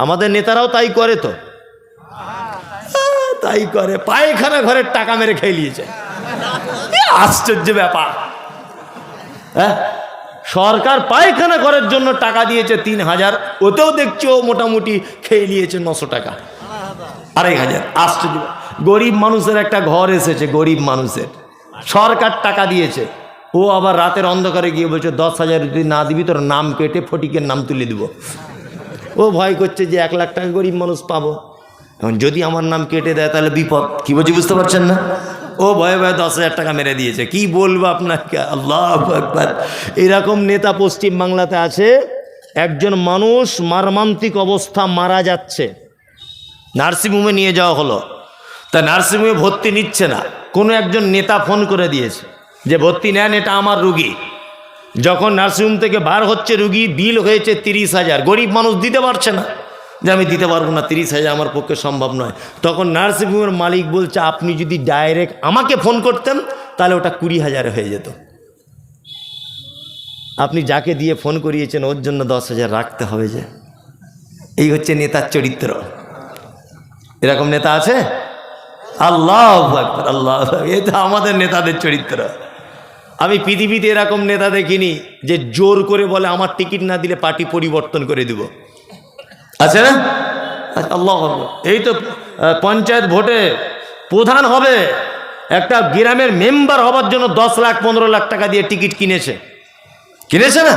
আমাদের নেতারাও তাই করে তো, তাই করে, পায়খানা ঘরের টাকা মেরে খেয়ে নিয়েছে। আশ্চর্য ব্যাপার। হ্যাঁ, সরকার পায়খানা ঘরের জন্য টাকা দিয়েছে 3000, ওতেও দেখছি ও মোটামুটি খেয়ে নিয়েছে 900 টাকা, 2500। আশ্চর্য। গরিব মানুষের একটা ঘর এসেছে, গরিব মানুষের, সরকার টাকা দিয়েছে, ও আবার রাতের অন্ধকারে গিয়ে বলছে 10,000 যদি না দিবি তোর নাম কেটে ফটিকের নাম তুলে দিব। ও ভয় করছে যে 1 লাখ টাকা গরিব মানুষ পাবো, এখন যদি আমার নাম কেটে দেয় তাহলে বিপদ। কি বলছি বুঝতে পারছেন না? ও ভয়ে ভয়ে 10,000 টাকা মেরে দিয়েছে। কি বলবো আপনাকে, আল্লাহু আকবার। এরকম নেতা পশ্চিম বাংলাতে আছে। একজন মানুষ মর্মান্তিক অবস্থা, মারা যাচ্ছে, নার্সিংহোমে নিয়ে যাওয়া হলো, তা নার্সিংহোমে ভর্তি নিচ্ছে না। কোনো একজন নেতা ফোন করে দিয়েছে যে ভর্তি নেন, এটা আমার রুগী। যখন নার্সিংহোম থেকে বার হচ্ছে রুগী, বিল হয়েছে 30,000। গরিব মানুষ দিতে পারছে না, যে আমি দিতে পারবো না, 30,000 আমার পক্ষে সম্ভব নয়। তখন নার্সিংহোমের মালিক বলছে আপনি যদি ডাইরেক্ট আমাকে ফোন করতেন তাহলে ওটা 20,000 হয়ে যেত। আপনি যাকে দিয়ে ফোন করিয়েছেন ওর জন্য 10,000 রাখতে হবে যে। এই হচ্ছে নেতার চরিত্র। এরকম নেতা আছে? আল্লাহু আকবার, আল্লাহু আকবার। এটা আমাদের নেতাদের চরিত্র। আমি পৃথিবীতে এরকম নেতা দেখিনি যে জোর করে বলে আমার টিকিট না দিলে পার্টি পরিবর্তন করে দিব, আছে না? আল্লাহ, এই তো পঞ্চায়েত ভোটে প্রধান হবে, একটা গ্রামের মেম্বার হবার জন্য 10 লাখ 15 লাখ টাকা দিয়ে টিকিট কিনেছে না?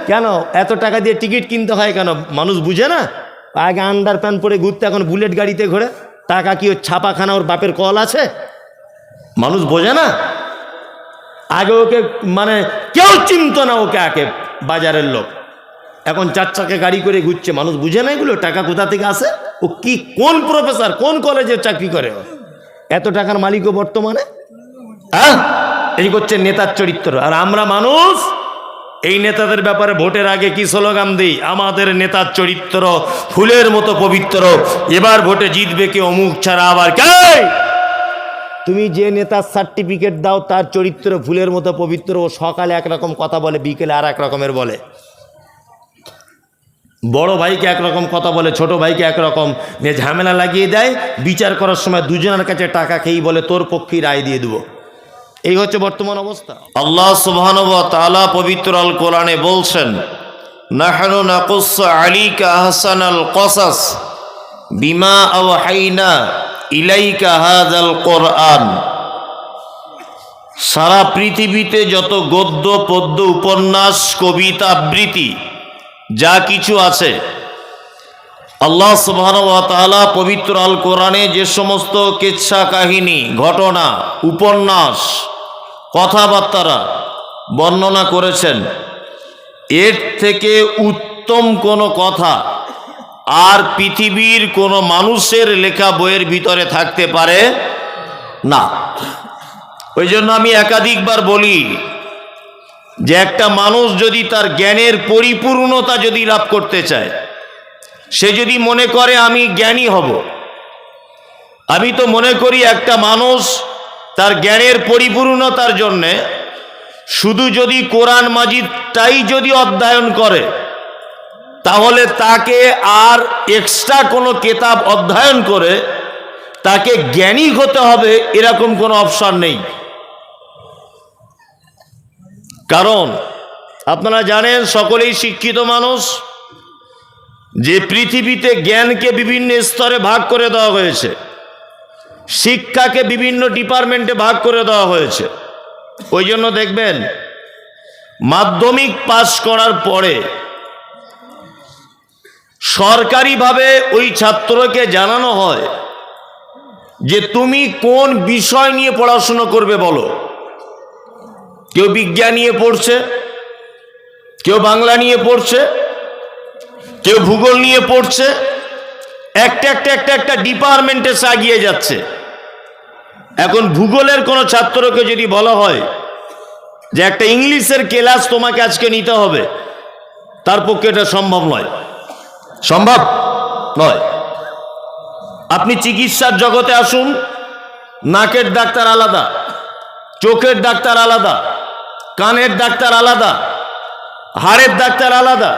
কেন এত টাকা দিয়ে টিকিট কিনতে হয় কেন? মানুষ বুঝে না? আগে আন্ডার প্যান্ট পরে ঘুরতে, এখন বুলেট গাড়িতে ঘোরে। টাকা কি ওর ছাপাখানা, ওর বাপের কল আছে? মানুষ বোঝে না। আগে ওকে মানে কেউ চিনত না ওকে, আগে বাজারের লোক। এখন 4 চাকা গাড়ি করে ঘুরছে, মানুষ বুঝে না এগুলো টাকা কোথা থেকে আসে। ও কি, কোন প্রফেসর, কোন কলেজে চাকরি করে, এত টাকার মালিকও বর্তমানে। হ্যাঁ, এই করছে নেতার চরিত্র। আর আমরা মানুষ এই নেতাদের ব্যাপারে ভোটের আগে কি স্লোগান দিই? আমাদের নেতার চরিত্র ফুলের মতো পবিত্র, এবার ভোটে জিতবে কে অমুক ছাড়া আবার কে। তুমি যে নেতার সার্টিফিকেট দাও তার চরিত্র ফুলের মতো পবিত্র। ও সকালে একরকম কথা বলে, বিকেলে আর এক রকমের বলে। বড় ভাইকে একরকম কথা বলে, ছোট ভাইকে একরকম নিয়ে ঝামেলা লাগিয়ে দেয়। বিচার করার সময় দুজনের কাছে টাকা খেয়েই বলে তোর পক্ষেই রায় দিয়ে দেবো। এই হচ্ছে বর্তমান অবস্থা। আল্লাহ সুবহানাহু ওয়া তাআলা পবিত্র আল কোরআনে বলছেন, নাহনু নাকুসসু আলাইকা আহসানাল কসাস বিমা আওহাইনা ইলাইকা হাযাল কোরআন। সারা পৃথিবীতে যত গদ্য পদ্য উপন্যাস কবিতা আবৃত্তি যা কিছু আছে, আল্লাহ সুবহানাহু ওয়া তাআলা পবিত্র আল কোরআনে যে সমস্ত কিচ্ছা কাহিনী, ঘটনা, উপন্যাস, কথাবার্তা বর্ণনা করেছেন, এর থেকে উত্তম কোনো কথা আর পৃথিবীর কোনো মানুষের লেখা বইয়ের ভিতরে থাকতে পারে না। ওই জন্য আমি একাধিকবার বলি যে একটা মানুষ যদি তার জ্ঞানের পরিপূর্ণতা যদি লাভ করতে চায়, সে যদি মনে করে আমি জ্ঞানী হব, আমি তো মনে করি একটা মানুষ তার জ্ঞানের পরিপূর্ণতার জন্যে শুধু যদি কোরআন মাজিদটাই যদি অধ্যয়ন করে, তাহলে তাকে আর এক্সট্রা কোনো কিতাব অধ্যয়ন করে তাকে জ্ঞানী হতে হবে এরকম কোনো অপশন নেই। কারণ আপনারা জানেন, সকলেই শিক্ষিত মানুষ, যে পৃথিবীতে জ্ঞানকে বিভিন্ন স্তরে ভাগ করে দেওয়া হয়েছে, শিক্ষাকে বিভিন্ন ডিপার্টমেন্টে ভাগ করে দেওয়া হয়েছে। ওই জন্য দেখবেন মাধ্যমিক পাস করার পরে সরকারিভাবে ওই ছাত্রকে জানানো হয় যে তুমি কোন বিষয় নিয়ে পড়াশোনা করবে বলো। কেউ বিজ্ঞান নিয়ে পড়ছে, কেউ বাংলা নিয়ে পড়ছে, কেউ ভূগোল নিয়ে পড়ছে। একটা ডিপার্টমেন্টে এগিয়ে যাচ্ছে। এখন ভূগোলের কোনো ছাত্রকে যদি বলা হয় যে একটা ইংলিশের ক্লাস তোমাকে আজকে নিতে হবে, তার পক্ষে এটা সম্ভব নয়, সম্ভব নয়। আপনি চিকিৎসার জগতে আসুন, নাকের ডাক্তার আলাদা, চোখের ডাক্তার আলাদা, কানের ডাক্তার আলাদা, হাড়ের ডাক্তার আলাদা,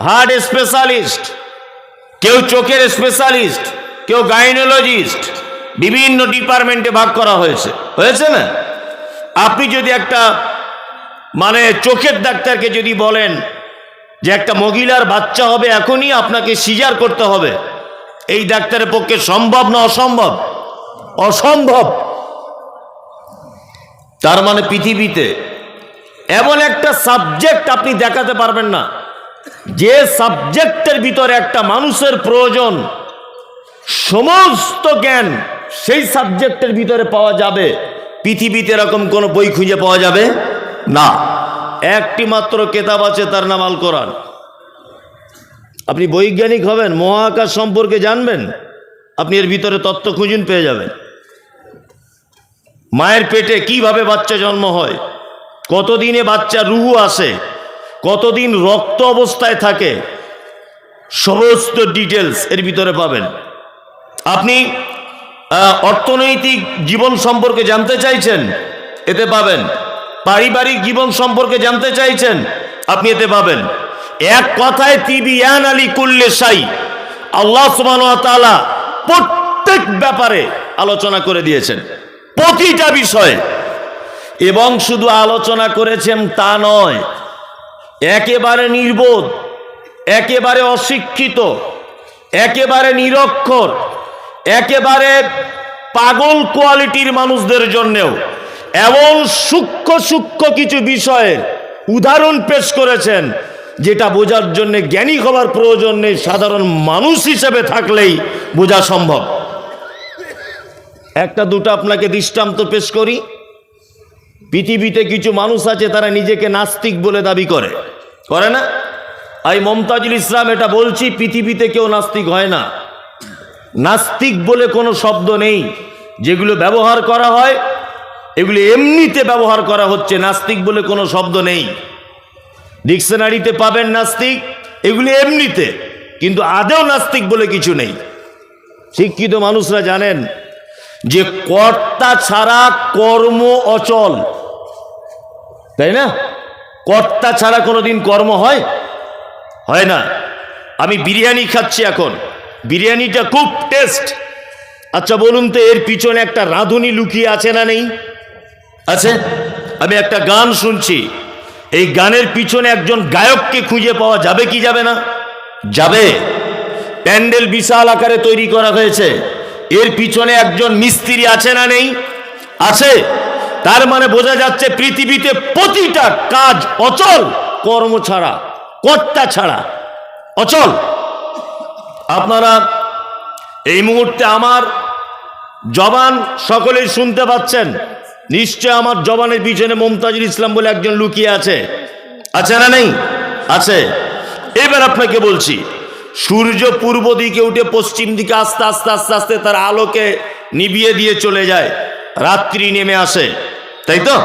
হার্ট স্পেশালিস্ট, কেউ চোখের স্পেশালিস্ট, কেউ গাইনোলজিস্ট, বিভিন্ন ডিপার্টমেন্টে ভাগ করা হয়েছে, হয়েছে না? আপনি যদি একটা মানে চোখের ডাক্তারকে যদি বলেন যে একটা মহিলার বাচ্চা হবে এখনই, আপনাকে সিজার করতে হবে, এই ডাক্তারের পক্ষে সম্ভব না অসম্ভব? অসম্ভব। তার মানে পৃথিবীতে এমন একটা সাবজেক্ট আপনি দেখাতে পারবেন না যে সাবজেক্টের ভিতরে একটা মানুষের প্রয়োজন, সমস্ত জ্ঞান সেই সাবজেক্টের ভিতরে পাওয়া যাবে। পৃথিবীতে এরকম কোনো বই খুঁজে পাওয়া যাবে না। একটি মাত্র কেতাব আছে, তার নাম আল কোরআন। আপনি বৈজ্ঞানিক হবেন, মহাকাশ সম্পর্কে জানবেন, আপনি এর ভিতরে তথ্য খুঁজুন, পেয়ে যাবেন। মায়ের পেটে কিভাবে বাচ্চা জন্ম হয়, কতদিনে বাচ্চা রুহু আসে, কতদিন রক্ত অবস্থায় থাকে, সমস্ত ডিটেলস এর ভিতরে পাবেন। আপনি অর্থনৈতিক জীবন সম্পর্কে জানতে চাইছেন, এতে পাবেন। পারিবারিক জীবন সম্পর্কে জানতে চাইছেন, আপনি এতে পাবেন। এক কথায় তিবিয়ান আলী কুল্লে শাই, আল্লাহ সুবহানাহু ওয়া তাআলা প্রত্যেক ব্যাপারে আলোচনা করে দিয়েছেন, প্রতিটা বিষয়ে। এবং শুধু আলোচনা করেছেন তা নয়, একেবারে নির্বোধ, একেবারে অশিক্ষিত, একেবারে নিরক্ষর, একেবারে পাগল কোয়ালিটির মানুষদের জন্যেও এমন সূক্ষ্ম সূক্ষ্ম কিছু বিষয়ের উদাহরণ পেশ করেছেন, যেটা বোঝার জন্য জ্ঞানী হবার প্রয়োজন নেই, সাধারণ মানুষ হিসেবে থাকলেই বোঝা সম্ভব। একটা দুটো আপনাকে দৃষ্টান্ত পেশ করি। পৃথিবীতে কিছু মানুষ আছে, তারা নিজেকে নাস্তিক বলে দাবি করে, করে না? আমি মমতাজুল ইসলাম এটা বলছি, পৃথিবীতে কেউ নাস্তিক হয় না। নাস্তিক বলে কোনো শব্দ নেই। যেগুলো ব্যবহার করা হয় এগুলো এমনিতে ব্যবহার করা হচ্ছে, নাস্তিক বলে কোনো শব্দ নেই। ডিকশনারিতে পাবেন নাস্তিক, এগুলি এমনিতে, কিন্তু আদেও নাস্তিক বলে কিছু নেই। শিক্ষিত মানুষরা জানেন যে কর্তা ছাড়া কর্ম অচল, তাই না? কর্তা ছাড়া কোনোদিন কর্ম হয়? হয় না। আমি বিরিয়ানি খাচ্ছি এখন, বিরিয়ানিটা খুব টেস্ট। আচ্ছা বলুন তো, এর পিছনে একটা রাঁধুনি লুকিয়ে আছে না নেই? আছে। আমি একটা গান শুনছি, এই গানের পিছনে একজন গায়ককে খুঁজে পাওয়া যাবে কি যাবে না? যাবে। প্যান্ডেল বিশাল আকারে তৈরি করা হয়েছে, এর পিছনে একজন মিস্ত্রি আছে না নেই? আছে। তার মানে বোঝা যাচ্ছে পৃথিবীতে প্রতিটা কাজ অচল, কর্ম ছাড়া, কর্তা ছাড়া অচল। আপনারা এই মুহূর্তে আমার জবান সকলেই শুনতে পাচ্ছেন, নিশ্চয় আমার জবানের পিছনে মমতাজুল ইসলাম বলে একজন লুকিয়ে আছে, আছে না নেই? আছে। এবার আপনাকে বলছি, সূর্য পূর্ব দিকে উঠে পশ্চিম দিকে আস্তে আস্তে আস্তে আস্তে তার আলোকে নিভিয়ে দিয়ে চলে যায়, রাত্রি নেমে আসে, তাই তো?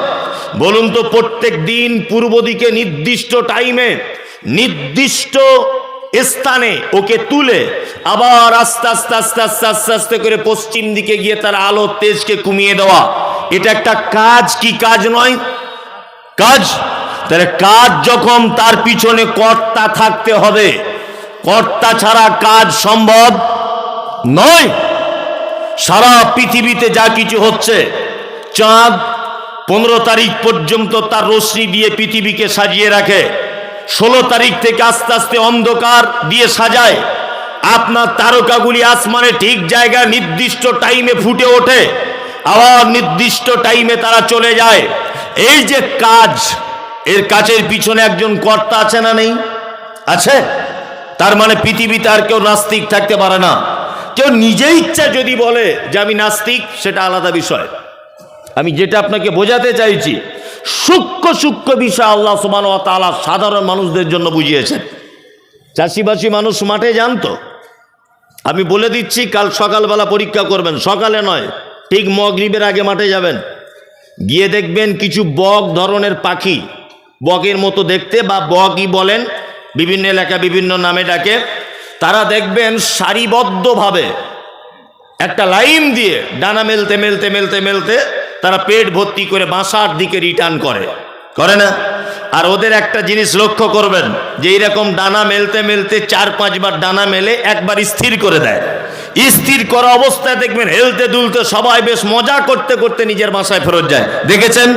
বলুন তো, প্রত্যেক দিন পূর্ব দিকে নির্দিষ্ট টাইমে নির্দিষ্ট স্থানে ওকে তুলে আবার আস্তে আস্তে আস্তে আস্তে আস্তে আস্তে করে পশ্চিম দিকে গিয়ে তার আলো তেজকে কমিয়ে দেওয়া, এটা একটা কাজ কি কাজ নয়? কাজ। তাহলে কাজ যখন, তার পিছনে কর্তা থাকতে হবে, কর্তা ছাড়া কাজ সম্ভব নয়। সারা পৃথিবীতে যা কিছু হচ্ছে, চাঁদ 15 তারিখ পর্যন্ত তার রশ্মি দিয়ে পৃথিবীকে সাজিয়ে রাখে, 16 তারিখ থেকে আস্তে আস্তে অন্ধকার দিয়ে সাজায়। আপনার তারকাগুলি আসমানে ঠিক জায়গায় নির্দিষ্ট টাইমে ফুটে ওঠে, আবার নির্দিষ্ট টাইমে তারা চলে যায়। এই যে কাজ, এর কাজের পিছনে একজন কর্তা আছে না নেই? আছে। তার মানে পৃথিবীতে আর কেউ নাস্তিক থাকতে পারে না। কেউ নিজে ইচ্ছা যদি বলে যে আমি নাস্তিক, সেটা আলাদা বিষয়। আমি যেটা আপনাকে বোঝাতে চাইছি, সূক্ষ্ম সূক্ষ্ম বিষয় আল্লাহ সুবহানাহু ওয়া তাআলা সাধারণ মানুষদের জন্য বুঝিয়েছেন। চাষিবাসী মানুষ মাঠে যান তো, আমি বলে দিচ্ছি, কাল সকালবেলা পরীক্ষা করবেন, সকালে নয়, ঠিক মাগরিবের আগে মাঠে যাবেন, গিয়ে দেখবেন কিছু বক ধরনের পাখি, বকের মতো দেখতে বা বকই বলেন, বিভিন্ন এলাকা বিভিন্ন নামে ডাকে, তারা দেখবেন সারিবদ্ধভাবে একটা লাইন দিয়ে ডানা মেলতে মেলতে মেলতে মেলতে তারা পেট ভর্তি করে বাসার দিকে রিটার্ন করে, করে না? আর ওদের একটা জিনিস লক্ষ্য করবেন যে এইরকম ডানা মেলতে মেলতে 4-5 বার ডানা মেলে একবার স্থির করে দেয়। স্থির করা অবস্থায় দেখবেন হেলতে দুলতে সবাই বেশ মজা করতে করতে নিজের বাসায় ফেরত যায়। দেখেছেন?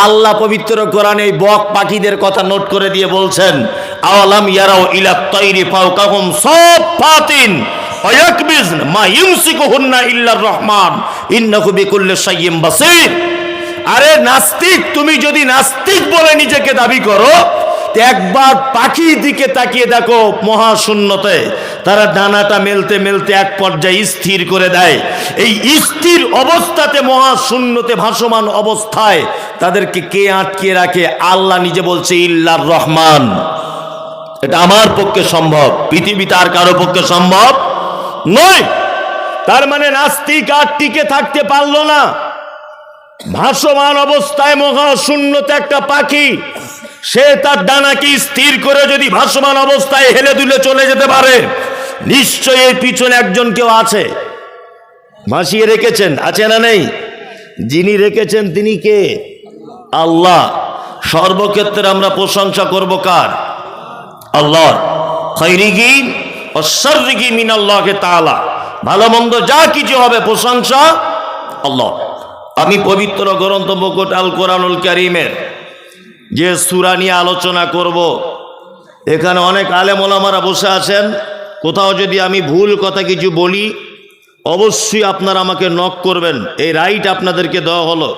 আল্লাহ পবিত্র কোরআনে এই বক পাখিদের কথা নোট করে দিয়ে বলছেন, আওয়ালাম ইয়ারাও ইলা তাইরি ফাওকাহুম সাফাতিন ওয়ায়াকবিজন মা ইউমসিকুহুন্না ইল্লার রহমান ইন্নাহু বিকুল্লি শাইইন বাসীর। আরে নাস্তিক, তুমি যদি নাস্তিক বলে নিজেকে দাবি করো, একবার পাখির দিকে তাকিয়ে দেখো মহাশূন্যতে তারা ডানাটা মেলতে মেলতে এক পর্যায়ে স্থির করে দেয়। এই স্থির অবস্থাতে মহাশূন্যতে ভাসমান অবস্থায় তাদেরকে কে আটকে রাখে? আল্লাহ নিজে বলছে ইল্লার রহমান। এটা আমার পক্ষে সম্ভব, পৃথিবীতে আর কারো পক্ষে সম্ভব নয়। তার মানে নাস্তিক আর টিকে থাকতে পারলো না। ভাসমান অবস্থায় মহাশূন্যতে একটা পাখি, সে তার ডানাকে স্থির করে যদি ভাসমান অবস্থায় হেলে দুলে চলে যেতে পারে, নিশ্চয়ই এর পিছনে একজন কেউ আছে, ভাসিয়ে রেখেছেন। আছে না নেই? যিনি রেখেছেন তিনি কে? আল্লাহ। সর্বক্ষেত্রে আমরা প্রশংসা করব কার? আল্লাহর। খায়রিহি ওয়া শাররিহি মিনাল্লাহি তাআলা। ভালো মন্দ যা কিছু হবে প্রশংসা আল্লাহ। আমি পবিত্র গ্রন্থ মুকুট আল কোরআনুল কারীমের যে সূরা নিয়ে আলোচনা করব, এখানে অনেক আলেম ওলামারা বসে আছেন। কোথাও যদি আমি ভুল কথা কিছু বলি অবশ্যই আপনারা আমাকে নক করবেন, এই রাইট আপনাদেরকে দেওয়া হলো।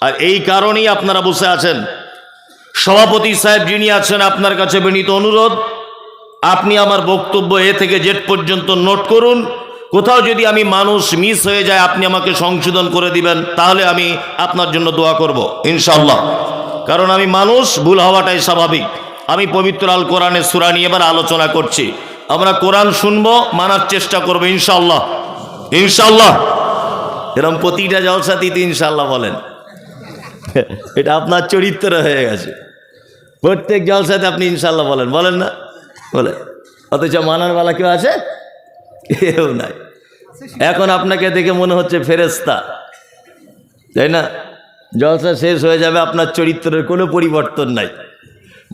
আর এই কারণেই আপনারা বসে আছেন। সভাপতি সাহেব যিনি আছেন, আপনার কাছে বিনীত অনুরোধ, আপনি আমার বক্তব্য এ থেকে জেড পর্যন্ত নোট করুন। কোথাও যদি আমি মানুষ মিস হয়ে যায় আপনি আমাকে সংশোধন করে দিবেন, তাহলে আমি আপনার জন্য দোয়া করব ইনশাআল্লাহ। কারণ আমি মানুষ, ভুল হওয়াটাই স্বাভাবিক। আমি পবিত্র আল কোরআনের সূরা নিয়ে এবার আলোচনা করছি। আমরা কোরআন শুনবো, মানার চেষ্টা করবো ইনশাআল্লাহ। ইনশাআল্লাহ। এরকম প্রতিটা জলসাতেই ইনশাআল্লাহ বলেন, এটা আপনার চরিত্র হয়ে গেছে। প্রত্যেক জলসাতে আপনি ইনশাআল্লাহ বলেন, বলেন না? বলে। অথচ মানার বেলা কেউ আছে? কেউ নাই। এখন আপনাকে দেখে মনে হচ্ছে ফেরেশতা, তাই না? জলসা শেষ হয়ে যাবে, আপনার চরিত্রের কোনো পরিবর্তন নাই,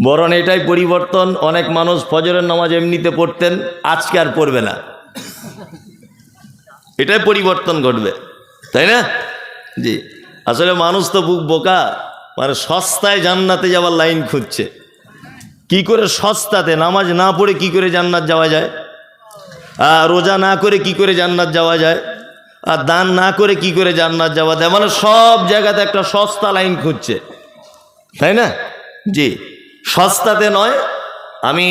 বরং এটাই পরিবর্তন। অনেক মানুষ ফজরের নামাজ এমনিতে পড়তেন, আজকে আর পড়বে না, এটাই পরিবর্তন ঘটবে, তাই না? জি। আসলে মানুষ তো বুক বোকা, মানে সস্তায় জান্নাতে যাওয়ার লাইন খুঁজছে। কি করে সস্তাতে? নামাজ না পড়ে কি করে জান্নাত যাওয়া যায়? রোজা না করে কি করে জান্নাত যাওয়া যায়? আর দান না করে কি করে জান্নাত যাওয়া যায়? মানে সব জায়গাতে একটা সস্তা লাইন খুঁজছে, তাই না? জি। সস্তাতে নয়, আমি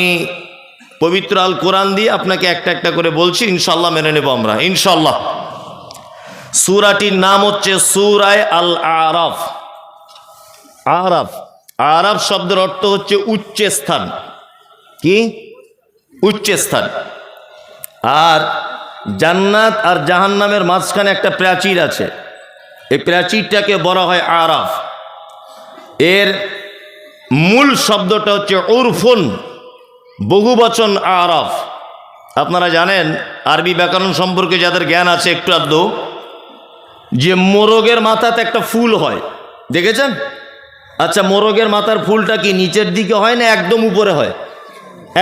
পবিত্র আল কোরআন দিয়ে আপনাকে একটা একটা করে বলছি, ইনশাল্লাহ মেনে নেব আমরা ইনশাল্লাহ। সূরাটির নাম হচ্ছে সূরায়ে আল আরাফ। আরাফ, আরাফ শব্দের অর্থ হচ্ছে উচ্চ স্থান। কি? উচ্চ স্থান। আর জান্নাত আর জাহান্নামের মাঝখানে একটা প্রাচীর আছে, এই প্রাচীরটাকে বলা হয় আরাফ। এর মূল শব্দটা হচ্ছে উরফুন, বহুবচন আরাফ। আপনারা জানেন আরবি ব্যাকরণ সম্পর্কে যাদের জ্ঞান আছে একটু আধটু, যে মোরগের মাথাতে একটা ফুল হয়, দেখেছেন? আচ্ছা, মোরগের মাথার ফুলটা কি নিচের দিকে হয় না একদম উপরে হয়?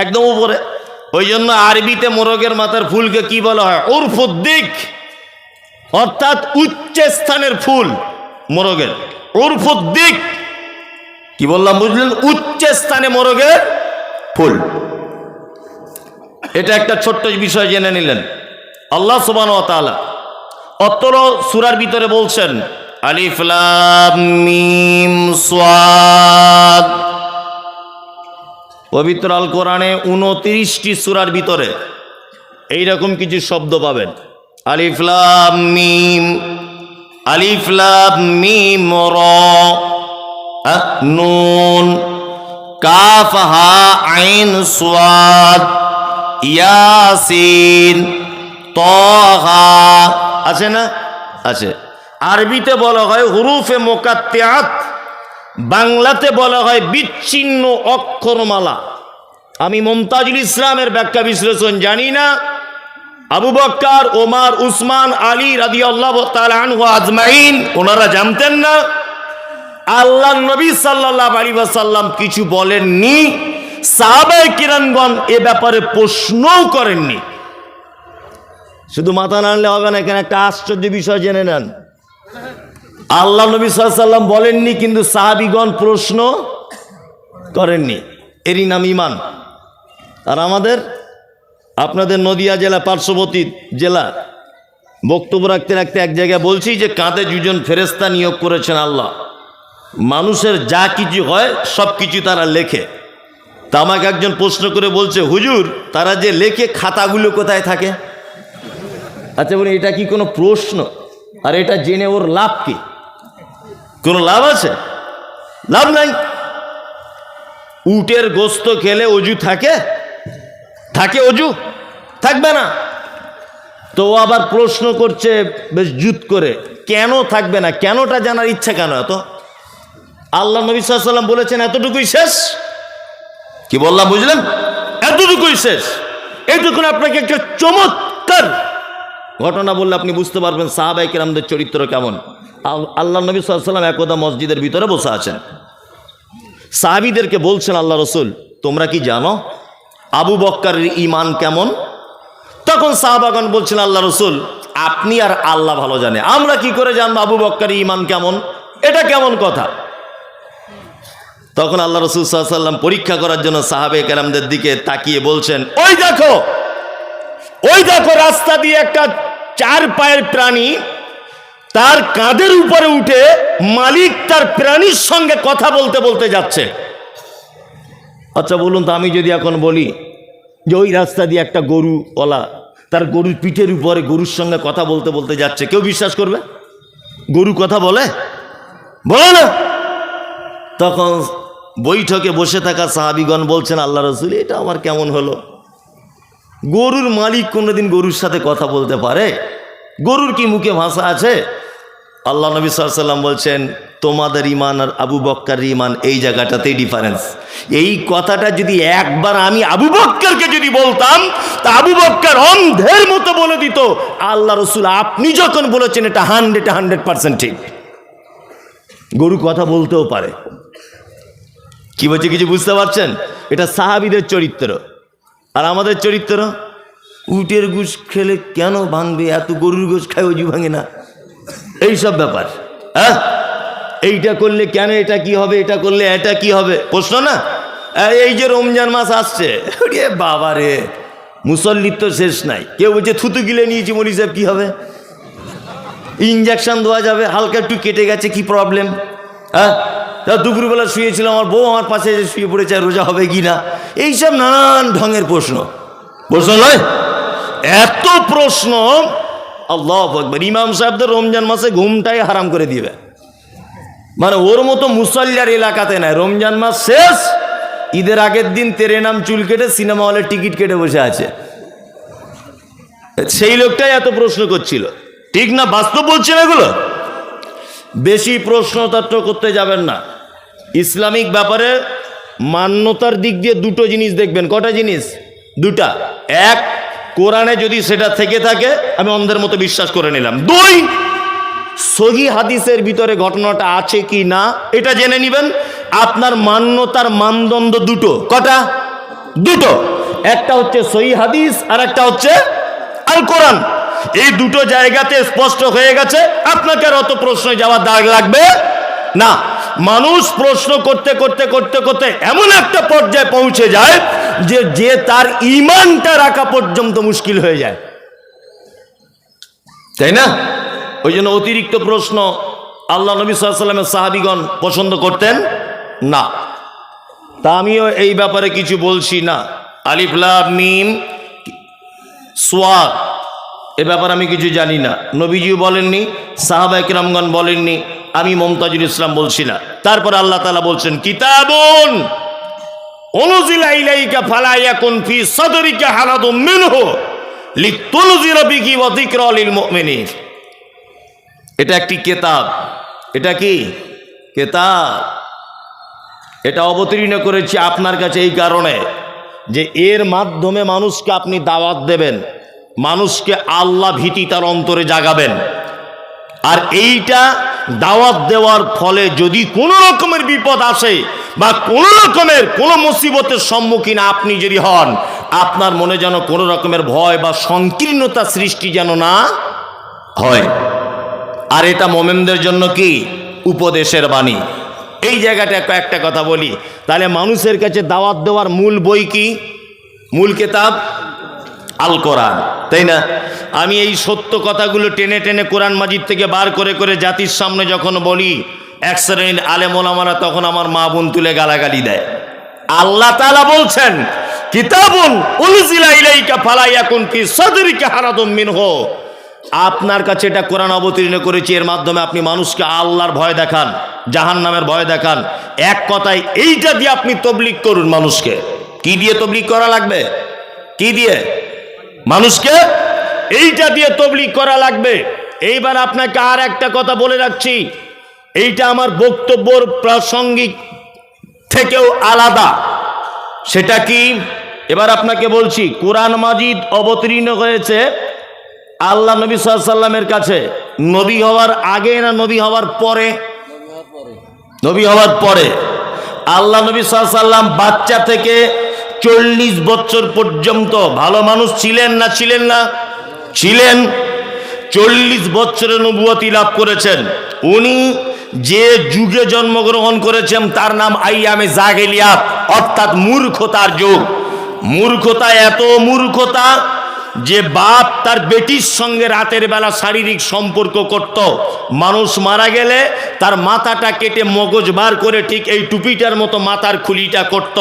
একদম উপরে। ওই জন্য আরবিতে মোরগের মাথার ফুলকে কি বলা হয়? উরফুদ্দিক, অর্থাৎ উচ্চ স্থানের ফুল মোরগের। উরফুদ্দিক কি বললাম বুঝলেন? উচ্চ স্থানে মোরগের ফুল। এটা একটা ছোট্ট বিষয় জেনে নিলেন। আল্লাহ সুবহানাহু ওয়া তাআলা অত্র সূরার ভিতরে বলছেন আলিফ লাম মিম সাদ। পবিত্র আল কোরআনে 29টি সূরার ভিতরে এইরকম কিছু শব্দ পাবেন। আলিফ লাম মিম, আলিফ লাম মিম র, নুন, কাফ হা আইন সাদ, ইয়াসিন, তাহা। আছে না? আছে। আরবিতে বলা হয় হুরুফে মুকাত্তিআত, বাংলাতে বলা হয় বিচ্ছিন্ন অক্ষরমালা। আমি মুমতাজুল ইসলামের ব্যাখ্যা বিশ্লেষণ জানি না, আবু বকর, ওমর, উসমান, আলী রাদিয়াল্লাহু তাআলা আনহু আজমাইন ওনারা জানতেন না। আল্লাহ নবী সাল্লাল্লাহু আলাইহি ওয়াসাল্লাম কিছু বলেননি, সাহাবায়ে কিরামগণ এ ব্যাপারে প্রশ্নও করেননি। শুধু মাথা নাড়লে হবে না, এখানে একটা আশ্চর্য বিষয় জেনে নেন। আল্লাহ নবী সাল্লাল্লাহু আলাইহি ওয়াসাল্লাম বলেননি, কিন্তু সাহাবীগণ প্রশ্ন করেননি। এরই নাম ঈমান। আর আমাদের আপনাদের নদিয়া জেলা পার্শ্ববর্তী জেলা, বক্তব্য রাখতে রাখতে এক জায়গায় বলছি যে কাঁধে দুজন ফেরেশতা নিয়োগ করেছেন আল্লাহ, মানুষের যা কিছু হয় সব কিছু তারা লেখে। তা আমাকে একজন প্রশ্ন করে বলছে, হুজুর তারা যে লেখে খাতাগুলো কোথায় থাকে? আচ্ছা বলি, এটা কি কোনো প্রশ্ন? আর এটা জেনে ওর লাভ কি? কোনো লাভ আছে? লাভ নাই। উটের গোস্ত খেলে অজু থাকে? থাকে অজু? থাকবে না। তো ও আবার প্রশ্ন করছে বেশ জুত করে, কেন থাকবে না? কেনটা জানার ইচ্ছা কেন এত? আল্লাহ নবী সাল্লাল্লাহু আলাইহি ওয়াসাল্লাম বলেছেন এতটুকুই শেষ। কি বললাম বুঝলেন? এতটুকুই শেষ। এইটুকুন আপনাকে একটা চমৎকার ঘটনা বললে আপনি বুঝতে পারবেন সাহাবায়ে কিরামদের চরিত্র কেমন। আল্লাহ নবী সাল্লাল্লাহু আলাইহি ওয়াসাল্লাম একদা মসজিদের ভিতরে বসে আছেন, সাহাবীদেরকে বলছেন, আল্লাহ রসুল তোমরা কি জানো আবু বকরের ঈমান কেমন? তখন সাহাবাগণ বলছেন, আল্লাহ রসুল আপনি আর আল্লাহ ভালো জানে, আমরা কি করে জানবো আবু বকরের ঈমান কেমন? এটা কেমন কথা? তখন আল্লাহ রসুল সাল্লাল্লাহু আলাইহি ওয়াসাল্লাম পরীক্ষা করার জন্য সাহাবায়ে কেরামদের দিকে তাকিয়ে বলছেন, ওই দেখো রাস্তা দিয়ে একটা 4 পায়ের প্রাণী তার কাঁধের উপরে উঠে মালিক তার প্রাণীর সঙ্গে কথা বলতে বলতে যাচ্ছে। আচ্ছা বলুন তো, আমি যদি এখন বলি যে ওই রাস্তা দিয়ে একটা গরুওয়ালা তার গরুর পিঠের উপরে গরুর সঙ্গে কথা বলতে বলতে যাচ্ছে, কেউ বিশ্বাস করবে? গরু কথা বলে? বলে না। তখন বৈঠকে বসে থাকা সাহাবীগণ বলছেন, আল্লাহ রসুল এটা আমার কেমন হলো? গরুর মালিক কোনোদিন গরুর সাথে কথা বলতে পারে? গরুর কি মুখে ভাষা আছে? আল্লাহ নবী সাল্লাল্লাহু আলাইহি ওয়াসাল্লাম বলছেন, তোমাদের ঈমান আর আবু বকরের ঈমান এই জায়গাটাতেই ডিফারেন্স। এই কথাটা যদি একবার আমি আবু বকরকে যদি বলতাম, তা আবু বকর অন্ধের মতো বলে দিত, আল্লাহ রসুল আপনি যখন বলেছেন এটা 100% ঠিক। গরু কথা বলতেও পারে। কি বলছে কিছু বুঝতে পারছেন? এটা সাহাবীদের চরিত্র। আর আমাদের চরিত্র, উটের গোশ খেলে কেন ভাঙবে? এত গরুর গোশ খায় অজু ভাঙে না? এইসব ব্যাপার। হ্যাঁ, এইটা করলে কেন, এটা কি হবে, এটা করলে এটা কি হবে, প্রশ্ন না? এই যে রমজান মাস আসছে, রে বাবা রে, মুসল্লির তো শেষ নাই। কেউ বলছে থুতু গিলে নিয়েছি মৌলভী সাহেব, কি হবে? ইঞ্জেকশন দেওয়া যাবে, হালকা একটু কেটে গেছে, কি প্রবলেম? হ্যাঁ, দুপুরবেলা শুয়েছিলাম, আমার বউ আমার পাশে শুয়ে পড়েছে, রোজা হবে কি না? এইসব নানান ঢঙের প্রশ্ন নয়? এত প্রশ্ন, আল্লাহু আকবার। ইমাম সাহেবদের রমজান মাসে ঘুমটাই হারাম করে দিবে। মানে ওর মতো মুসল্লির এলাকাতে নাই। রমজান মাস শেষ, ঈদের আগের দিন তেরে নাম চুল কেটে সিনেমা হলের টিকিট কেটে বসে আছে। সেই লোকটাই এত প্রশ্ন করছিল। ঠিক না? বাস্তব বলছেন এগুলো। বেশি প্রশ্নতত্ত্ব করতে যাবেন না। ইসলামিক ব্যাপারে মান্যতার দিক দিয়ে দুটো জিনিস দেখবেন। কটা জিনিস? দুটা। এক, কোরআনে যদি সেটা থেকে থাকে আমি অন্ধের মতো বিশ্বাস করে নিলাম। দুই, সহিহ হাদিসের ভিতরে ঘটনাটা আছে কি না এটা জেনে নেবেন। আপনার মান্যতার মানদণ্ড দুটো। কটা? দুটো। একটা হচ্ছে সহিহ হাদিস আর একটা হচ্ছে আল কোরআন। এই দুটো জায়গাতে স্পষ্ট হয়ে গেছে, আপনাকে আর অত প্রশ্ন যাওয়ার দাগ লাগবে না। মানুষ প্রশ্ন করতে করতে করতে করতে এমন একটা পর্যায়ে পৌঁছে যায় যে তার ঈমানটা রাখা পর্যন্ত মুশকিল হয়ে যায়, তাই না? ওই জন্য অতিরিক্ত প্রশ্ন আল্লাহ নবী সাল্লাল্লাহু আলাইহি ওয়াসাল্লামের সাহাবীগণ পছন্দ করতেন না। তা আমিও এই ব্যাপারে কিছু বলছি না। আলিফ লাম মিম সাদ, এ ব্যাপারে আমি কিছু জানি না। নবীজিও বলেননি, সাহাবায়ে কেরামগণ বলেননি, আমি মুমতাজুল ইসলাম বলছি না। তারপর আল্লাহ তাআলা বলছেন, কিতাবুন উনজিলা ইলাইকা ফালা ইয়াকুন ফি সাদরিকা হারাদুম মিনহু লিতুনজিরা বিহি ওয়া যিকরা লিল মুমিনিন। এটা একটি কিতাব। এটা কি কিতাব? এটা অবতীর্ণ করেছি আপনার কাছে এই কারণে যে এর মাধ্যমে মানুষকে আপনি দাওয়াত দেবেন, মানুষকে আল্লাহ ভীতি তার অন্তরে জাগাবেন। আর এইটা দাওয়াত দেওয়ার ফলে যদি কোনো রকমের বিপদ আসে বা কোনো রকমের কোনো মুসিবতের সম্মুখীন আপনি যদি হন, আপনার মনে যেন কোনো রকমের ভয় বা সংকীর্ণতা সৃষ্টি যেন না হয়। আর এটা মোমেনদের জন্য কি উপদেশের বাণী। এই জায়গাটা একটা কথা বলি, তাহলে মানুষের কাছে দাওয়াত দেওয়ার মূল বই কি? মূল কিতাব আল কোরআন, তাই না? আমি এই সত্য কথাগুলো টেনে টেনে কোরআন মাজিদ থেকে বার করে করে জাতির সামনে যখন বলি, এক শ্রেণীর আলেম ওলামারা তখন আমার মা বোন তুলে গালাগালি দেয়। আল্লাহ তাআলা বলছেন, কিতাবুন উনজিলা ইলাইকা ফালা ইয়াকুন ফি সাদরিকা হারাদুম মিনহু। আপনার কাছে এটা কোরআন অবতীর্ণ করেছি, এর মাধ্যমে আপনি মানুষকে আল্লাহর ভয় দেখান, জাহান্নামের ভয় দেখান। এক কথায় এইটা দিয়ে আপনি তবলিগ করুন মানুষকে। কি দিয়ে তবলিগ করা লাগবে? কি দিয়ে? মানুষকে এইটা দিয়ে তবলিগ করা লাগবে। এইবার আপনাকে আর একটা কথা বলে রাখছি, এইটা আমার বক্তব্যর প্রাসঙ্গিক থেকেও আলাদা। সেটা কি? এবার আপনাকে বলছি, কোরআন মাজিদ অবতীর্ণ হয়েছে আল্লাহ নবী সাল্লাল্লাহু আলাইহি ওয়াসাল্লামের কাছে নবী হওয়ার আগে না নবী হওয়ার পরে? নবী হওয়ার পরে। আল্লাহ নবী সাল্লাল্লাহু আলাইহি ওয়াসাল্লাম বাচ্চা থেকে 40 বছর পর্যন্ত ভালো মানুষ ছিলেন না ছিলেন না? ছিলেন। 40 বছরের নবুয়তি লাভ করেছেন। উনি যে যুগে জন্মগ্রহণ করেছেন তার নাম আইয়ামে জাহেলিয়াত, অর্থাৎ মূর্খতার যুগ। মূর্খতা, এত মূর্খতা যে বাপ তার বেটির সঙ্গে রাতের বেলা শারীরিক সম্পর্ক করত। মানুষ মারা গেলে তার মাথাটা কেটে মগজ বার করে ঠিক এই টুপিটার মতো মাথার খুলিটা করত,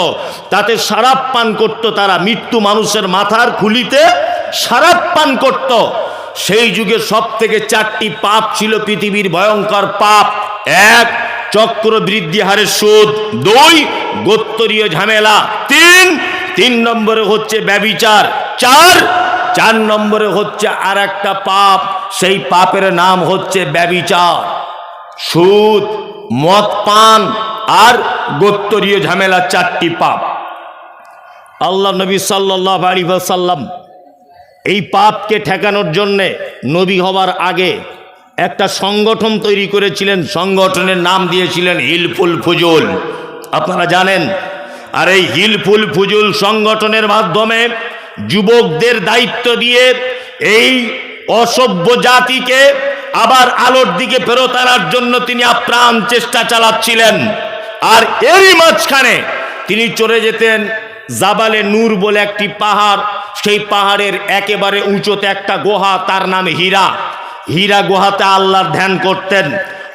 তাতে শরাব পান করত তারা। মৃত্যু মানুষের মাথার খুলিতে শরাব পান করত। সেই যুগে সব থেকে 4টি পাপ ছিল পৃথিবীর ভয়ঙ্কর পাপ। 1, চক্রবৃদ্ধি হারে সুদ। 2, গোত্তরীয় ঝামেলা। 3 নম্বরে হচ্ছে ব্যভিচার। 4 নম্বরে হচ্ছে আর একটা পাপ, সেই পাপের নাম হচ্ছে ব্যভিচার, সুদ, মদ পান আর গোত্তরীয় ঝামেলা। 4টি পাপ। আল্লাহ নবী সাল্লাল্লাহু আলাইহি ওয়াসাল্লাম এই পাপকে ঠেকানোর জন্যে নবী হওয়ার আগে একটা সংগঠন তৈরি করেছিলেন। সংগঠনের নাম দিয়েছিলেন হিলফুল ফুজুল, আপনারা জানেন। আর এই হিলফুল ফুজুল সংগঠনের মাধ্যমে যুবকদের দায়িত্ব দিয়ে এই অসভ্য জাতিকে আবার আলোর দিকে ফেরত আনার জন্য তিনি আপ্রাণ চেষ্টা চালাচ্ছিলেন। আর এরই মাঝখানে তিনি চলে যেতেন জাবালে নূর বলে একটি পাহাড়, সেই পাহাড়ের একেবারে উঁচুতে একটা গুহা, তার নাম হীরা। হীরা গুহাতে আল্লাহর ধ্যান করতেন।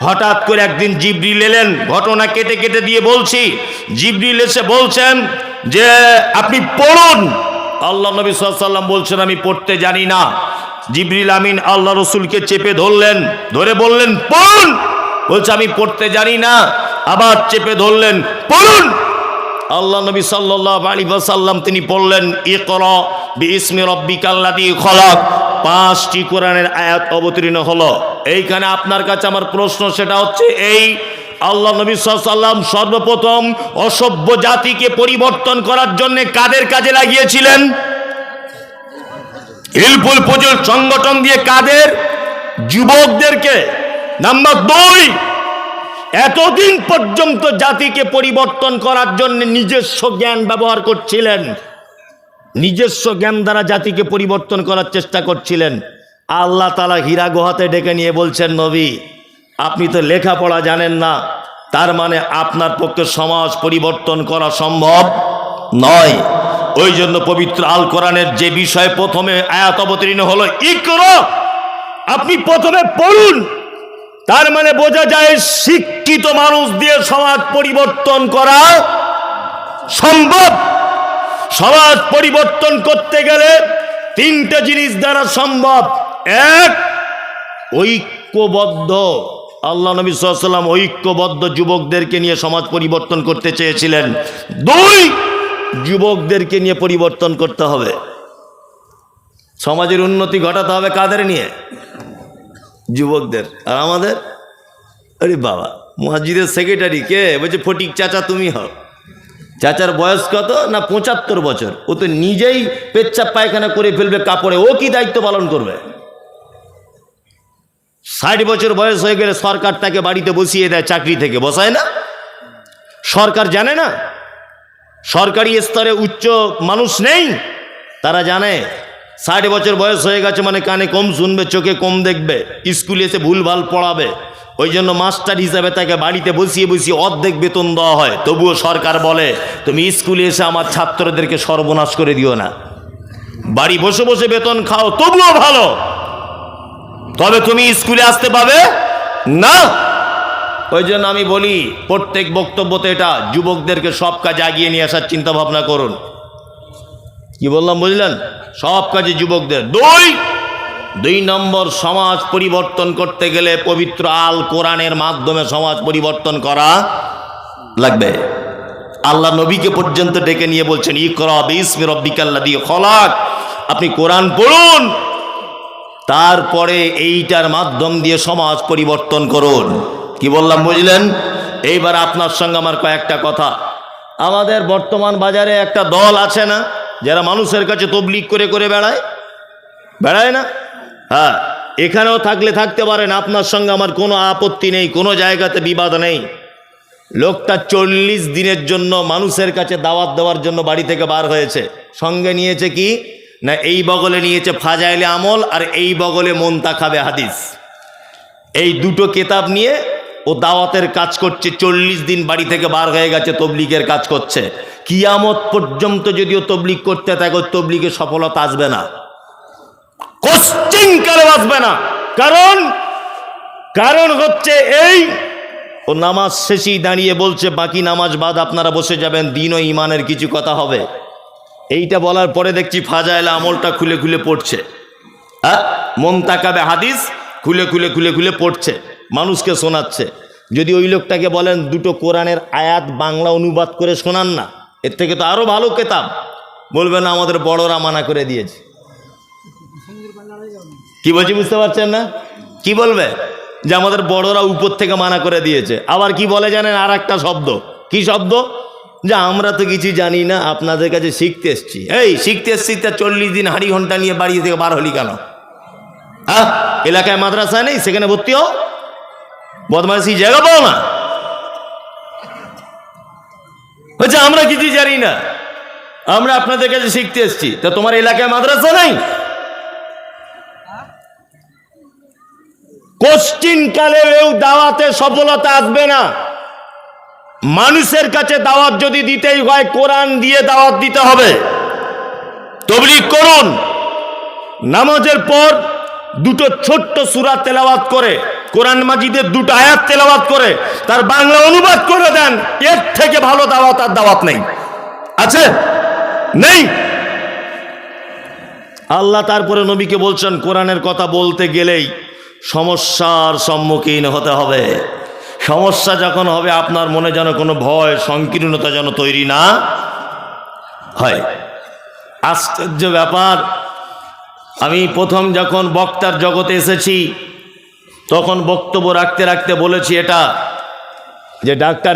হঠাৎ করে একদিন জিবরিল এলেন, ঘটনা কেটে কেটে দিয়ে বলছি। জিবরিল এসে বলছেন যে আপনি পড়ুন। আল্লাহ নবী সাল্লাল্লাহু আলাইহি ওয়াসাল্লাম বলছেন আমি পড়তে জানি না। জিবরিল আমিন আল্লাহ রসুলকে চেপে ধরলেন, ধরে বললেন পড়ুন। বলছে আমি পড়তে জানি না। আবার চেপে ধরলেন, পড়ুন। আল্লাহ নবী সাল্লাল্লাহু আলাইহি ওয়াসাল্লাম তিনি পড়লেন ইকরা বিইসমি রাব্বিকাল্লাযী খলাক। 5টি কোরআনের আয়াত অবতীর্ণ হলো। এইখানে আপনার কাছে আমার প্রশ্ন, সেটা হচ্ছে এই আল্লাহ নবী সাল্লাল্লাহু আলাইহি ওয়াসাল্লাম সর্বপ্রথম অসভ্য জাতিকে পরিবর্তন করার জন্য কাদের কাজে লাগিয়েছিলেন? হিলফুল ফুজুল সংগঠন দিয়ে। কাদের? যুবকদেরকে। নাম্বার 2, এতদিন পর্যন্ত জাতিকে পরিবর্তন করার জন্য নিজস্ব জ্ঞান ব্যবহার করছিলেন। নিজস্ব জ্ঞান দ্বারা জাতিকে পরিবর্তন করার চেষ্টা করছিলেন। আল্লাহ তাআলা হীরা গুহাতে ডেকে নিয়ে বলছেন, নবী আপনি তো লেখাপড়া জানেন না, তার মানে আপনার পক্ষে সমাজ পরিবর্তন করা সম্ভব নয়। ওই জন্য পবিত্র আল কোরআনের যে বিষয়ে প্রথমে আয়াত অবতীর্ণ হলো ইকরা, আপনি প্রথমে পড়ুন, তার মানে বোঝা যায় শিক্ষিত মানুষ দিয়ে সমাজ পরিবর্তন করা সম্ভব। সমাজ পরিবর্তন করতে গেলে 3টে জিনিস দ্বারা সম্ভব। 1, ঐক্যবদ্ধ। আল্লাহ নবী সাল্লাল্লাহু আলাইহি ওয়াসাল্লাম ঐক্যবদ্ধ যুবকদেরকে নিয়ে সমাজ পরিবর্তন করতে চেয়েছিলেন। 2, যুবকদেরকে নিয়ে পরিবর্তন করতে হবে। সমাজের উন্নতি ঘটাতে হবে কাদের নিয়ে? যুবকদের। আর আমাদের, আরে বাবা, মসজিদের সেক্রেটারি কে? বলছে ফটিক চাচা তুমি হও। চাচার বয়স কত না? 75 বছর। ও তো নিজেই পেচ্ছাপ পায়খানা করে ফেলবে কাপড়ে, ও কি দায়িত্ব পালন করবে? 60 বছর বয়স হয়ে গেলে সরকার তাকে বাড়িতে বসিয়ে দেয়, চাকরি থেকে বসায় না? সরকার জানে না? সরকারি স্তরে উচ্চ মানুষ নেই? তারা জানে 60 বছর বয়স হয়ে গেছে মানে কানে কম শুনবে, চোখে কম দেখবে, স্কুলে এসে ভুলভাল পড়াবে। ওই জন্য মাস্টার হিসাবে তাকে বাড়িতে বসিয়ে বসিয়ে অর্ধেক বেতন দেওয়া হয়। তবুও সরকার বলে তুমি স্কুলে এসে আমার ছাত্রদেরকে সর্বনাশ করে দিও না। বাড়ি বসে বসে বেতন খাও তবুও ভালো, তবে তুমি স্কুলে আসতে পাবে না। ওই জন্য আমি বলি প্রত্যেক বক্তব্যতে এটা যুবকদেরকে সব কাজে এগিয়ে নিয়ে আসার চিন্তা ভাবনা করুন। কি বললাম বুঝলেন? সব কাজে যুবকদের। দুই নম্বর, সমাজ পরিবর্তন করতে গেলে পবিত্র আল কোরআনের মাধ্যমে সমাজ পরিবর্তন করা লাগবে। আল্লাহ নবীকে পর্যন্ত ডেকে নিয়ে বলছেন ইকরা বিসমি রাব্বিকাল্লাযী খলাক, আপনি কোরআন পড়ুন, তারপরে এইটার মাধ্যম দিয়ে সমাজ পরিবর্তন করুন। কি বললাম বুঝলেন? এইবার আপনার সঙ্গে আমার কয়েকটা কথা। আমাদের বর্তমান বাজারে একটা দল আছে না, যারা মানুষের কাছে তবলিগ করে করে বেড়ায় না? হ্যাঁ, এখানেও থাকলে থাকতে পারেন, আপনার সঙ্গে আমার কোনো আপত্তি নেই, কোনো জায়গাতে বিবাদ নেই। লোকটা 40 দিনের জন্য মানুষের কাছে দাওয়াত দেওয়ার জন্য বাড়ি থেকে বার হয়েছে। সঙ্গে নিয়েছে কি না, এই বগলে নিয়েছে ফাজাইলে আমল আর এই বগলে মুনতাখাবে হাদিস। এই দুটো কিতাব নিয়ে ও দাওয়াতের কাজ করছে। 40 দিন বাড়ি থেকে বার হয়ে গেছে, তবলিগের কাজ করছে। কিয়ামত পর্যন্ত যদিও তবলিগ করতে থাকে, তবলিগে সফলতা আসবে না, কোশ্চিন কালে আসবে না। কারণ হচ্ছে এই, ও নামাজ শেষেই দাঁড়িয়ে বলছে বাকি নামাজ বাদ আপনারা বসে যাবেন, দিন ও ইমানের কিছু কথা হবে। এইটা বলার পরে দেখছি ফাজাইলে আমলটা খুলে খুলে পড়ছে, মুনতাখাবে হাদিস খুলে খুলে খুলে খুলে পড়ছে, মানুষকে শোনাচ্ছে। যদি ওই লোকটাকে বলেন দুটো কোরআনের আয়াত বাংলা অনুবাদ করে শোনান না, এর থেকে তো আরো ভালো কিতাব, বলবে না আমাদের বড়রা মানা করে দিয়েছে। কি বলছি বুঝতে পারছেন না? কি বলবে? যে আমাদের বড়রা উপর থেকে মানা করে দিয়েছে। আবার কি বলে জানেন? আর একটা শব্দ, কি শব্দ? যে আমরা তো কিছু জানি না, আপনাদের কাছে শিখতে এসছি। এই শিখতে এসছি, তা 40 দিন হাঁড়ি ঘন্টা নিয়ে বাড়ি থেকে বার হলি কেন? হ্যাঁ, এলাকায় মাদ্রাসা নেই, সেখানে ভর্তি হও, বদমাইশি জায়গা পাও না। বলছে আমরা কিছু জানি না, আমরা আপনাদের কাছে শিখতে এসছি। তা তোমার এলাকায় মাদ্রাসা নাই? কোশ্চিন কালেও দাওয়াতে সফলতা আসবে না। মানুষের কাছে দাওয়াত যদি দিতেই হয়, কোরআন দিয়ে দাওয়াত দিতে হবে। তবলিগ করুন, নামাজের পর দুটো ছোট্ট সূরা তেলাওয়াত করে, কোরআন মাজিদের দুটো আয়াত তেলাওয়াত করে তার বাংলা অনুবাদ করে দেন। এর থেকে ভালো দাওয়াত আর দাওয়াত নেই। আছে? নেই। আল্লাহ তারপরে নবীকে বলছেন কোরআনের কথা বলতে গেলেই সমস্যার সম্মুখীন হতে হবে। সমস্যা যখন হবে, আপনার মনে যেন কোনো ভয় সংকীর্ণতা যেন তৈরি না হয়। আশ্চর্য ব্যাপার, আমি প্রথম যখন বক্তার জগতে এসেছি তখন বক্তব্য রাখতে রাখতে বলেছি এটা, যে ডাক্তার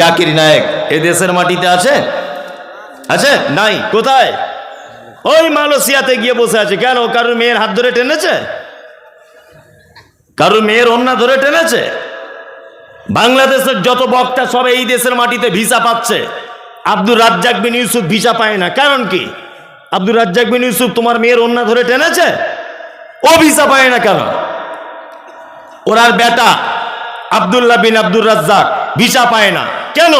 জাকির নায়েক এ দেশের মাটিতে আছে? নাই। কোথায়? ওই মালয়েশিয়াতে গিয়ে বসে আছে। কেন? কারোর মেয়ের হাত ধরে টেনেছে? কারোর মেয়ের ওন্না ধরে টেনেছে? বাংলাদেশের যত বক্তা সব এই দেশের মাটিতে ভিসা পাচ্ছে। আব্দুর রাজ্জাক বিন ইউসুফ ভিসা পায় না, কারণ কি? আব্দুর রাজ্জাক বিন ইউসুফ তোমার মেয়ের ওন্না ধরে টেনেছে? ও ভিসা পায় না কেন? ওরার বেটা আব্দুল্লাহ বিন আব্দুর রাজ্জাক ভিসা পায় না কেন?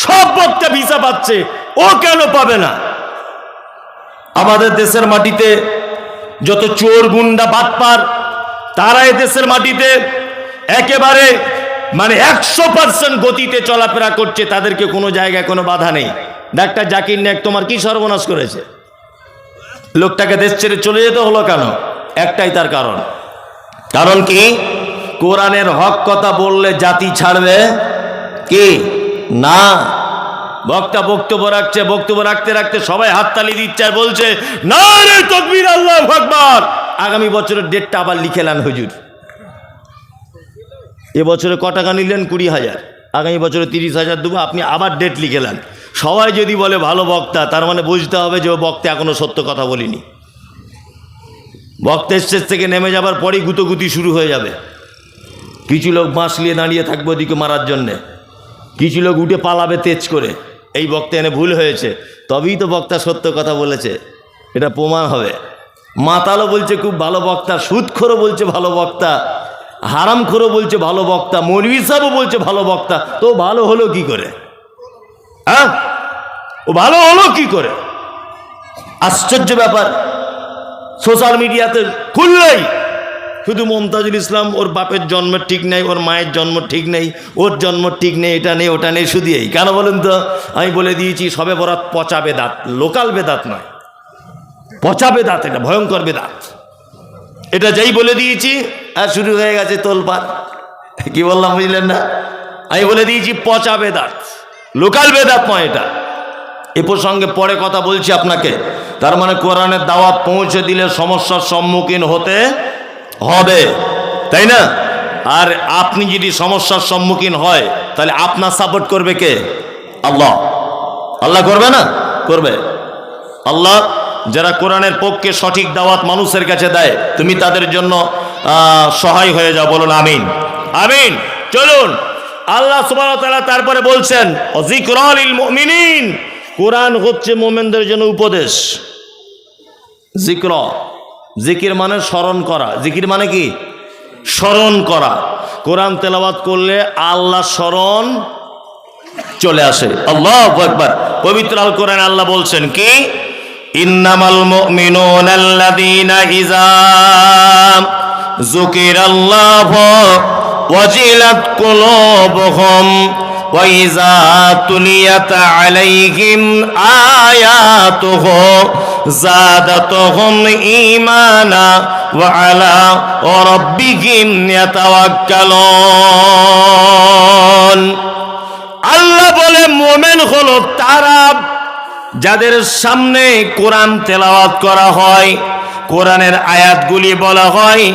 সব বক্তা ভিসা পাচ্ছে, ও কেন পাবে না? আমাদের দেশের মাটিতে যত চোর গুন্ডা বাটপার, তারা এই দেশের মাটিতে একেবারে 100% গতিতে চলাফেরা করছে, তাদেরকে কোনো জায়গায় কোনো বাধা নেই। ডাক্তার জাকির নায়েক তোমার কি সর্বনাশ করেছে? লোকটাকে দেশ ছেড়ে চলে যেতে হলো কেন? একটাই তার কারণ কি? কোরআনের হক কথা বললে জাতি ছাড়বে কি না। বক্তা বক্তব্য রাখতে রাখতে সবাই হাততালি দিচ্ছে আর বলছে নারে তাকবীর, আল্লাহু আকবার। আগামী বছরের ডেটটা আবার লিখে নেন হুজুর। এবছরে ক টাকা নিলেন? 20,000। আগামী বছরে 30,000 দেবো, আপনি আবার ডেট লিখে নেন। সবাই যদি বলে ভালো বক্তা, তার মানে বুঝতে হবে যে ও বক্তা এখনো সত্য কথা বলিনি। বক্তা স্টেজ থেকে নেমে যাবার পরেই গুতোগুতি শুরু হয়ে যাবে। কিছু লোক বাঁশ নিয়ে দাঁড়িয়ে থাকবে ওদিকে মারার জন্যে, কিছু লোক উঠে পালাবে তেজ করে, এই বক্তা এনে ভুল হয়েছে, তবেই তো বক্তা সত্য কথা বলেছে, এটা প্রমাণ হবে। মাতালও বলছে খুব ভালো বক্তা, সুদখোরও বলছে ভালো বক্তা, হারামখোরও বলছে ভালো বক্তা, মৌলভী সাহেবও বলছে ভালো বক্তা, তো ভালো হলো কি করে? হ্যাঁ, ও ভালো হলো কি করে? আশ্চর্য ব্যাপার। সোশ্যাল মিডিয়াতে খুললেই শুধু মমতাজুল ইসলাম, ওর বাপের জন্ম ঠিক নেই, ওর মায়ের জন্ম ঠিক নেই, ওর জন্ম ঠিক নেই, এটা নেই ওটা নেই, শুধু এই। কেন বলুন তো? আমি বলে দিয়েছি সবে বরাত পচা বেদাত, লোকাল বেদাত নয়, পচা বেদাত, এটা ভয়ঙ্কর বেদাত। এটা যেই বলে দিয়েছি আর শুরু হয়ে গেছে তোলপাড়। কি বললাম বুঝলেন না? আমি বলে দিয়েছি পচা বেদাত, লোকাল বেদাত নয় এটা। এ প্রসঙ্গে পরে কথা বলছি আপনাকে। তার মানে কোরআনের দাওয়াত পৌঁছে দিলে সমস্যার সম্মুখীন হতে হবে, তাই না? আর আপনি যদি সমস্যার সম্মুখীন হয় তাহলে আপনার সাপোর্ট করবে কে? আল্লাহ। আল্লাহ করবে না? করবে আল্লাহ। যারা কোরআনের পক্ষে সঠিক দাওয়াত মানুষের কাছে দেয়, তুমি তাদের জন্য সহায় হয়ে যাও। বলুন আমিন, আমিন। চলুন, আল্লাহ সুবহানাহু ওয়া তাআলা তারপরে বলছেন যিকরা লিল মুমিনিন, কোরআন হচ্ছে মুমিনদের জন্য উপদেশ। যিকরা, জিকির মানে স্মরণ করা। জিকির মানে কি? স্মরণ করা। কোরআন তেলাওয়াত করলে আল্লাহ স্মরণ চলে আসে। আল্লাহু আকবার। পবিত্র আল কোরআন আল্লাহ বলছেন কি? ইন্নামাল মুমিনুনা আল্লাযীনা ইযা যুকিরাল্লাহু ওয়াজিলাত কুলুবুহুম ওয়া ইযা তুলিয়াত আলাইহিম আয়াতুহু যাদাতুহুম ঈমানা ওয়া আলা রাব্বিহিম ইয়াতাওয়াক্কালুন। আল্লাহ বলে মুমিন হলো তারা যাদের সামনে কোরআন তেলাওয়াত করা হয়, কোরআনের আয়াতগুলি বলা হয়।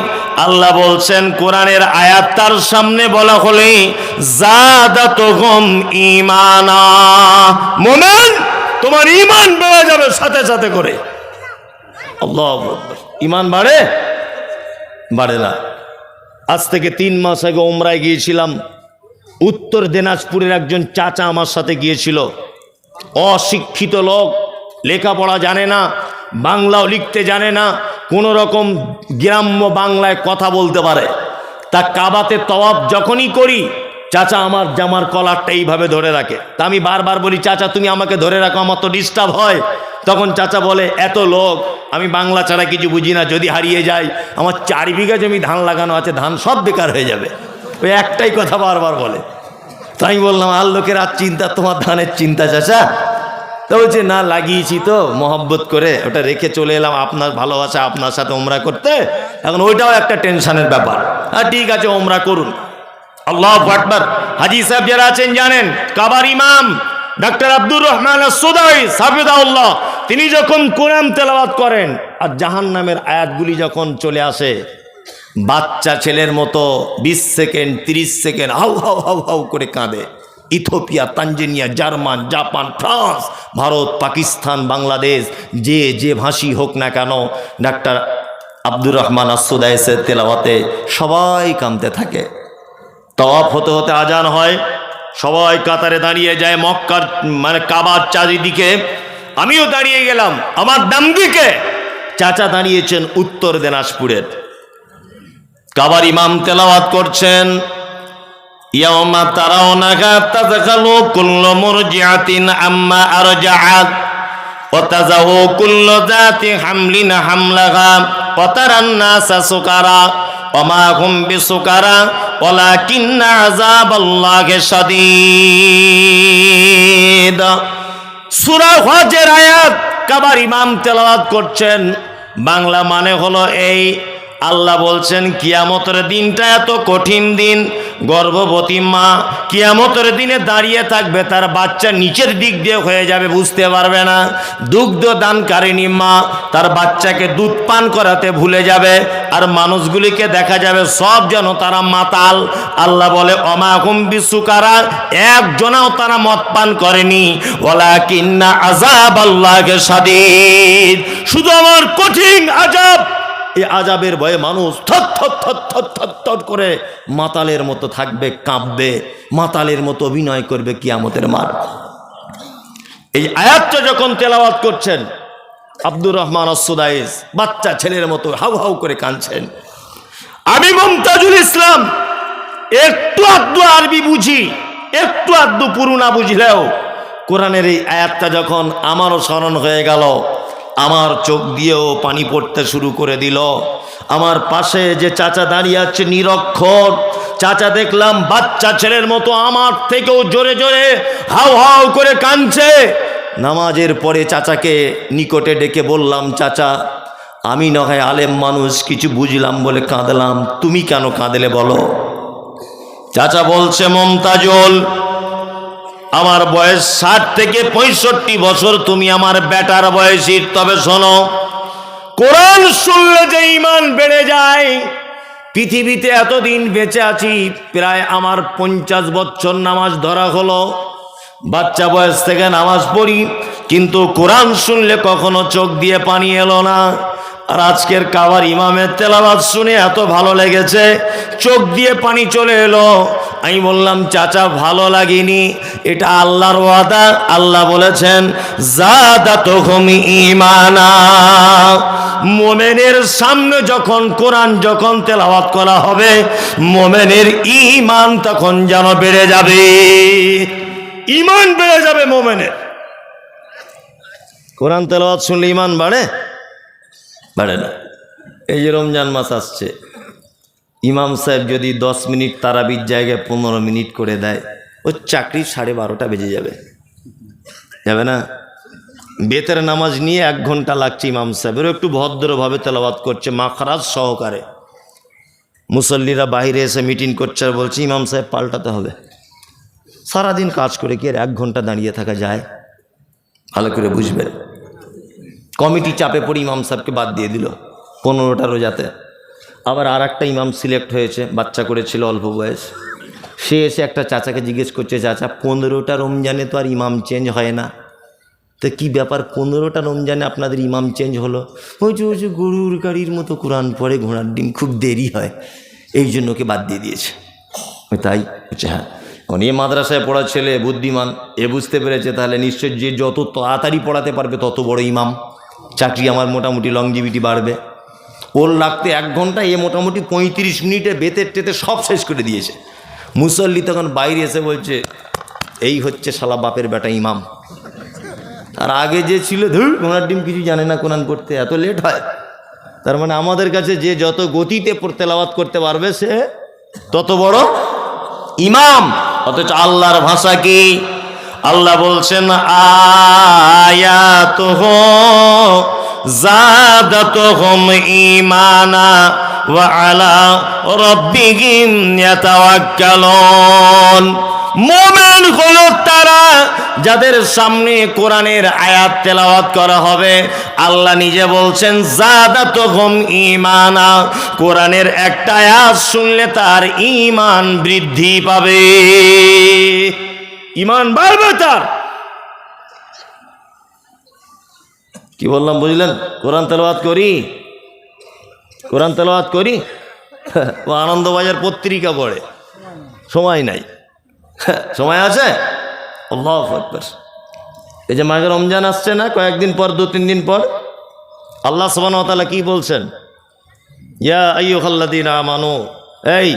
আল্লাহ বলছেন কোরআনের আয়াত তার সামনে বলা হলে যাদাতুহুম ঈমানা, মুমিন তোমার ঈমান বেড়ে যাবে সাথে সাথে করে। আল্লাহু আকবার। ঈমান বাড়ে? বাড়ে না। আজ থেকে 3 মাস আগে উমরায় গিয়েছিলাম। উত্তর দিনাজপুরের একজন চাচা আমার সাথে গিয়েছিল। অশিক্ষিত লোক, লেখাপড়া জানে না, বাংলাও লিখতে জানে না, কোনো রকম গ্রাম্য বাংলায় কথা বলতে পারে। তা কাবাতে তওয়াফ যখনই করি, চাচা আমার জামার কলারটা এইভাবে ধরে রাখে। তা আমি বারবার বলি, চাচা তুমি আমাকে ধরে রাখো, আমার তো ডিস্টার্ব হয়। তখন চাচা বলে, এত লোক, আমি বাংলা ছাড়া কিছু বুঝি না, যদি হারিয়ে যায়, আমার 4 বিঘা জমি ধান লাগানো আছে, ধান সব বেকার হয়ে যাবে। ওই একটাই কথা বারবার বলে। তাই বললাম, আর লোকের আর চিন্তা, তোমার ধানের চিন্তা চাচা? তো বলছে না, লাগিয়েছি তো মহব্বত করে, ওটা রেখে চলে এলাম আপনার ভালোবাসা, আপনার সাথে ওমরা করতে। এখন ওইটাও একটা টেনশনের ব্যাপার। আর ঠিক আছে, ওমরা করুন। আল্লাহু আকবার। হাজী সাহেব যারা আছেন জানেন, কাবার ইমাম ডাক্তার আব্দুর রহমান আস-সুদাই হাফিজাহুল্লাহ, তিনি যখন কোরআন তেলাওয়াত করেন আর জাহান্নামের আয়াতগুলি যখন চলে আসে, বাচ্চা ছেলের মতো 20 second 30 second how how how how করে কাঁদে। Ethiopia, Tanzania, German, Japan, France, Bharat, Pakistan, Bangladesh, যে ভাষী হোক না কেন, ডাক্তার আব্দুর রহমান আস-সুদাইসের তেলাওয়াতে সবাই কাঁদতে থাকে। তওয়াফ হতে হতে আজান হয়, সবাই কাতারে দাঁড়িয়ে যায় মক্কার মানে কাবার চারিদিকে। আমিও দাঁড়িয়ে গেলাম। আমার ডান দিকে চাচা দাঁড়িয়েছেন উত্তর দিনাজপুরের। কাবার ইমাম তেলাওয়াত করছেন, ইয়াউমা তারাউনাহা তাযখালু কুল্লু মুরজিআতিন আম্মা আরজাআত ওয়া তাযাউ কুল্লু যাতি হামলিন হামলাহা ওয়া তারান নাসা সুকারা ওয়া মা হুম বিসুকারা ওয়ালাকিন্না আযাবাল্লাহি শাদীদ। সূরা হজের আয়াত কাবার ইমাম তেলাওয়াত করছেন। বাংলা মানে হলো এই, আল্লাহ বলছেন কিয়ামতের দিনটা এত কঠিন দিন, গর্ভবতী মা কিয়ামতের দিনে দাঁড়িয়ে থাকবে, তার বাচ্চা নিচের দিক দিয়ে হয়ে যাবে, বুঝতে পারবে না। দুগ্ধ দানকারিণী মা তার বাচ্চাকে দুধ পান করাতে ভুলে যাবে, আর মানুষগুলিকে দেখা যাবে সব যেন তারা মাতাল। আল্লাহ বলে ওমা হুম বিসুকারা, একজনাও তারা মদ পান করেনি। ওয়ালাকিন্না আযাবাল্লাহি শাদীদ, শুধু আমার কঠিন আযাব এই আজাবের ভয়ে মানুষ থর করে মাতালের মতো থাকবে, কাঁপবে, মাতালের মতো অভিনয় করবে কিয়ামতের মাঠ। এই আয়াতটা যখন তেলাওয়াত করছেন আব্দুর রহমান আসুদাইস বাচ্চা ছেলের মতো হাউ হাউ করে কাঁদছেন। আমি মমতাজুল ইসলাম একটু আধটু আরবি বুঝি, একটু আধটু পুরুনা বুঝলেও কোরআনের এই আয়াতটা যখন আমারও স্মরণ হয়ে গেল, আমার চোখ দিয়েও পানি পড়তে শুরু করে দিল। আমার পাশে যে চাচা দাঁড়িয়ে আছে নিরক্ষর চাচা, দেখলাম বাচ্চা ছেলের মতো আমার থেকেও জোরে জোরে হাউ হাউ করে কাঁদছে। নামাজের পরে চাচাকে নিকটে ডেকে বললাম, চাচা আমি না হয় আলেম মানুষ, কিছু বুঝলাম বলে কাঁদলাম, তুমি কেন কাঁদলে বলো? চাচা বলছে, মমতাজুল আমার বয়স 60 থেকে 65 বছর, তুমি আমার বেটার বয়সী, তবে শোনো কোরআন শুনলে যে ঈমান বেড়ে যায়। পৃথিবীতে এতদিন বেঁচে আছি, প্রায় আমার 50 বছর নামাজ ধরা হলো, বাচ্চা বয়স থেকে নামাজ পড়ি, কিন্তু কোরআন শুনলে কখনো চোখ দিয়ে পানি এলো না। আর আজকের কাবার ইমামের তেলাওয়াত শুনে এত ভালো লেগেছে, চোখ দিয়ে পানি চলে এলো। আমি বললাম, চাচা ভালো লাগেনি, এটা আল্লাহর ওয়াদা। আল্লাহ বলেছেন যাদাতুহুম ঈমানা। মোমেনের সামনে যখন কোরআন যখন তেলাওয়াত করা হবে, মোমেনের ঈমান তখন যেন বেড়ে যাবে, ঈমান বেড়ে যাবে মোমেনের। কোরআন তেলাওয়াত শুনলে ঈমান বাড়ে? বাড়ে না। এই যে রমজান মাস আসছে, ইমাম সাহেব যদি 10 মিনিট তারাবির জায়গায় 15 মিনিট করে দেয়, ওর চাকরি 12:30 বেজে যাবে, যাবে না? বেতের নামাজ নিয়ে 1 ঘন্টা লাগছে ইমাম সাহেবেরও, একটু ভদ্রভাবে তেলাওয়াত করছে মাখরাজ সহকারে। মুসল্লিরা বাইরে এসে মিটিং করছে আর বলছে ইমাম সাহেব পাল্টাতে হবে। সারাদিন কাজ করে কি আর 1 ঘন্টা দাঁড়িয়ে থাকা যায়? ভালো করে বুঝবেন। কমিটি চাপে পড়ে ইমাম সাহেবকে বাদ দিয়ে দিল 15টা রোজাতে। আবার আর একটা ইমাম সিলেক্ট হয়েছে, বাচ্চা করেছিল অল্প বয়স। সে এসে একটা চাচাকে জিজ্ঞেস করছে, চাচা 15টা রমজানে তো আর ইমাম চেঞ্জ হয় না, তো কি ব্যাপার 15টা রমজানে আপনাদের ইমাম চেঞ্জ হলো? বলছে গরুর গাড়ির মতো কোরআন পড়ে, ঘোড়ার ডিম, খুব দেরি হয়, এই জন্য ওকে বাদ দিয়ে দিয়েছে। তাই বলছে হ্যাঁ। এ মাদ্রাসায় পড়া ছেলে বুদ্ধিমান, এ বুঝতে পেরেছে তাহলে নিশ্চয় যে যত তাড়াতাড়ি পড়াতে পারবে তত বড় ইমাম, চাকরি আমার মোটামুটি লংজিভিটি বাড়বে। ওর লাগতে 1 ঘন্টা, এ মোটামুটি 35 মিনিটে বেতের টেতে সব শেষ করে দিয়েছে। মুসল্লি তখন বাইরে এসে বলছে, এই হচ্ছে শালা বাপের বেটা ইমাম। আর আগে যে ছিল ধুর ঘোড়ার ডিম, কিছু জানে না কোরআন পড়তে, এত লেট হয়। তার মানে আমাদের কাছে যে যত গতিতে তেলাওয়াত করতে পারবে সে তত বড় ইমাম। অথচ আল্লাহর ভাষা কি? আল্লাহ বলছেন আয়াতুহু যাদাতুহুম ঈমানা ওয়া আলা রাব্বিহিম ইয়াতাওয়াক্কালুন। মুমিন হলো তারা যাদের সামনে কোরআনের আয়াত তেলাওয়াত করা হবে। আল্লাহ নিজে বলছেন যাদাতুহুম ঈমানা, কোরআনের একটা আয়াত শুনলে তার ঈমান বৃদ্ধি পাবে, ঈমান বাড়বে তার। কি বললাম বুঝলেন? কোরআন তেলাওয়াত করি, কোরআন তেলাওয়াত করি, ও আনন্দবাজার পত্রিকা পড়ে, সময় নাই। সময় আছে? আল্লাহু আকবার। এই যে মাঘে রমজান আসছে না, কয়েকদিন পর, 2-3 দিন পর, আল্লাহ সুবহানাহু ওয়া তাআলা কি বলছেন? ইয়া আইয়ুহাল্লাযীনা আমানু, এই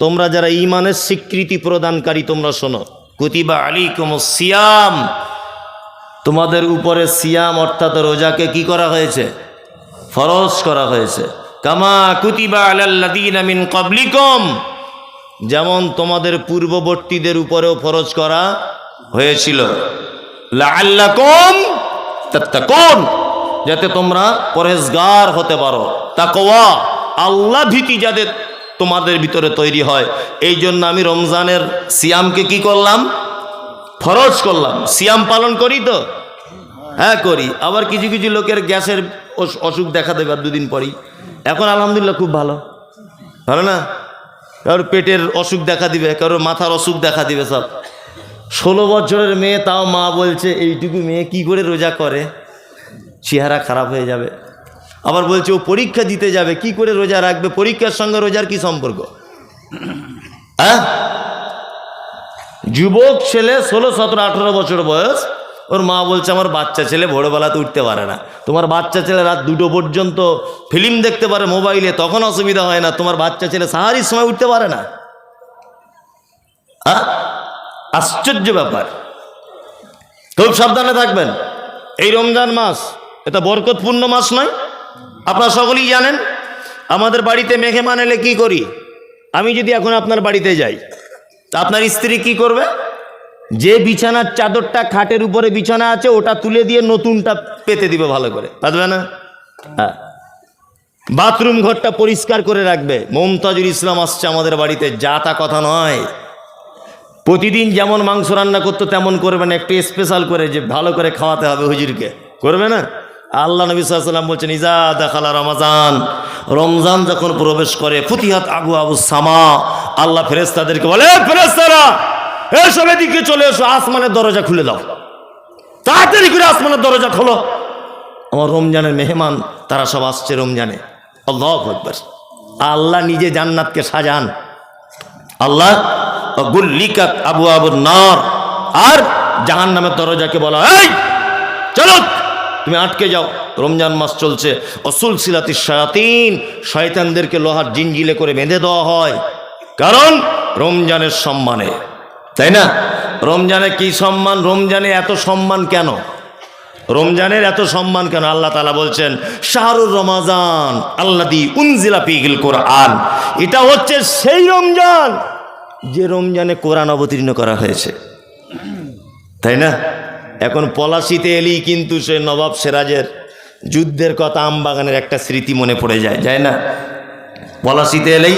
তোমরা যারা ঈমানের স্বীকৃতি প্রদানকারী তোমরা শোনো, কুতিবা আলাইকুমুস সিয়াম, তোমাদের উপরে সিয়াম অর্থাৎ রোজাকে কি করা হয়েছে? ফরজ করা হয়েছে। কামা কুতিবা আলাল্লাযীনা মিন ক্বাবলিকুম, যেমন তোমাদের পূর্ববর্তীদের উপরেও ফরজ করা হয়েছিল, লাআল্লাকুম তাত্তাকুন, যাতে তোমরা পরহেজগার হতে পারো। তাকওয়া, আল্লাহ ভীতি যাদের তোমাদের ভিতরে তৈরি হয়, এই জন্য আমি রমজানের সিয়ামকে কি করলাম? ফরজ করলাম। সিয়াম পালন করি তো? হ্যাঁ করি। আবার কিছু কিছু লোকের গ্যাসের অসুখ দেখা দেবে আর 2 দিন পরই, এখন আলহামদুলিল্লাহ খুব ভালো, ভালো না? কারোর পেটের অসুখ দেখা দিবে, কারোর মাথার অসুখ দেখা দিবে, সব। 16 বছরের মেয়ে, তাও মা বলছে এইটুকু মেয়ে কি করে রোজা করে, চেহারা খারাপ হয়ে যাবে। আবার বলছে ও পরীক্ষা দিতে যাবে, কি করে রোজা রাখবে? পরীক্ষার সঙ্গে রোজার কি সম্পর্ক? হ্যাঁ, যুবক ছেলে 16, 17, 18 বছর বয়স, ওর মা বলছে আমার বাচ্চা ছেলে ভোরবেলাতে উঠতে পারে না। তোমার বাচ্চা ছেলে রাত 2টো পর্যন্ত ফিল্ম দেখতে পারে মোবাইলে, তখন অসুবিধা হয় না, তোমার বাচ্চা ছেলে সাহারির সময় উঠতে পারে না? আশ্চর্য ব্যাপার। খুব সাবধানে থাকবেন। এই রমজান মাস এটা বরকতপূর্ণ মাস নয়? আপনারা সকলেই জানেন। আমাদের বাড়িতে মেহমান এলে কি করি? আমি যদি এখন আপনার বাড়িতে যাই, তা আপনার স্ত্রী কি করবে? যে বিছানার চাদরটা খাটের উপরে বিছানা আছে ওটা তুলে দিয়ে নতুনটা পেতে দিবে ভালো করে, পারবে না? হ্যাঁ। বাথরুম ঘরটা পরিষ্কার করে রাখবে। মমতাজুল ইসলাম আসছে আমাদের বাড়িতে, যা তা কথা নয়। প্রতিদিন যেমন মাংস রান্না করতো তেমন করবে না, একটু স্পেশাল করে যে ভালো করে খাওয়াতে হবে হুজুরকে, করবে না? আল্লাহ নবী সাল্লাল্লাহু আলাইহি ওয়াসাল্লাম বলছেন, ইজা দাখালা রমাজান, রমজান যখন প্রবেশ করে, ফুতিহাত আবু আবু সামা, আল্লাহ ফেরেশতাদেরকে বলে, ফেরেশতারা এসব এদিকে চলে এসো, আসমানের দরজা খুলে দাও, তাড়াতাড়ি করে আসমানের দরজা খোলো, আমার রমজানের মেহমান তারা সব আসছে রমজানে। আল্লাহু আকবার। আল্লাহ নিজে জান্নাতকে সাজান। আল্লাহ গুল্লিকাত আবু আবুর নার, আর জাহান্নামের দরজাকে বলা, এই চলো তুমি আটকে যাও, রমজান মাস চলছে। অসুল সিলাতি শায়াতিন, শয়তানদেরকে লোহার জিঞ্জিলে করে বেঁধে দেওয়া হয়, কারণ রমজানের সম্মানে, তাই না? রমজানে কি সম্মান? রমজানে এত সম্মান কেন? রমজানের এত সম্মান কেন? আল্লাহ তাআলা বলছেন, শাহরুর রমাজান আল্লাযী উনজিলা ফীহিল কোরআন, এটা হচ্ছে সেই রমজান যে রমজানে কোরআন অবতীর্ণ করা হয়েছে, তাই না? এখন পলাশিতে এলেই কিন্তু সে নবাব সিরাজের যুদ্ধের কথা, আমবাগানের একটা স্মৃতি মনে পড়ে যায়, যায় না? পলাশিতে এলেই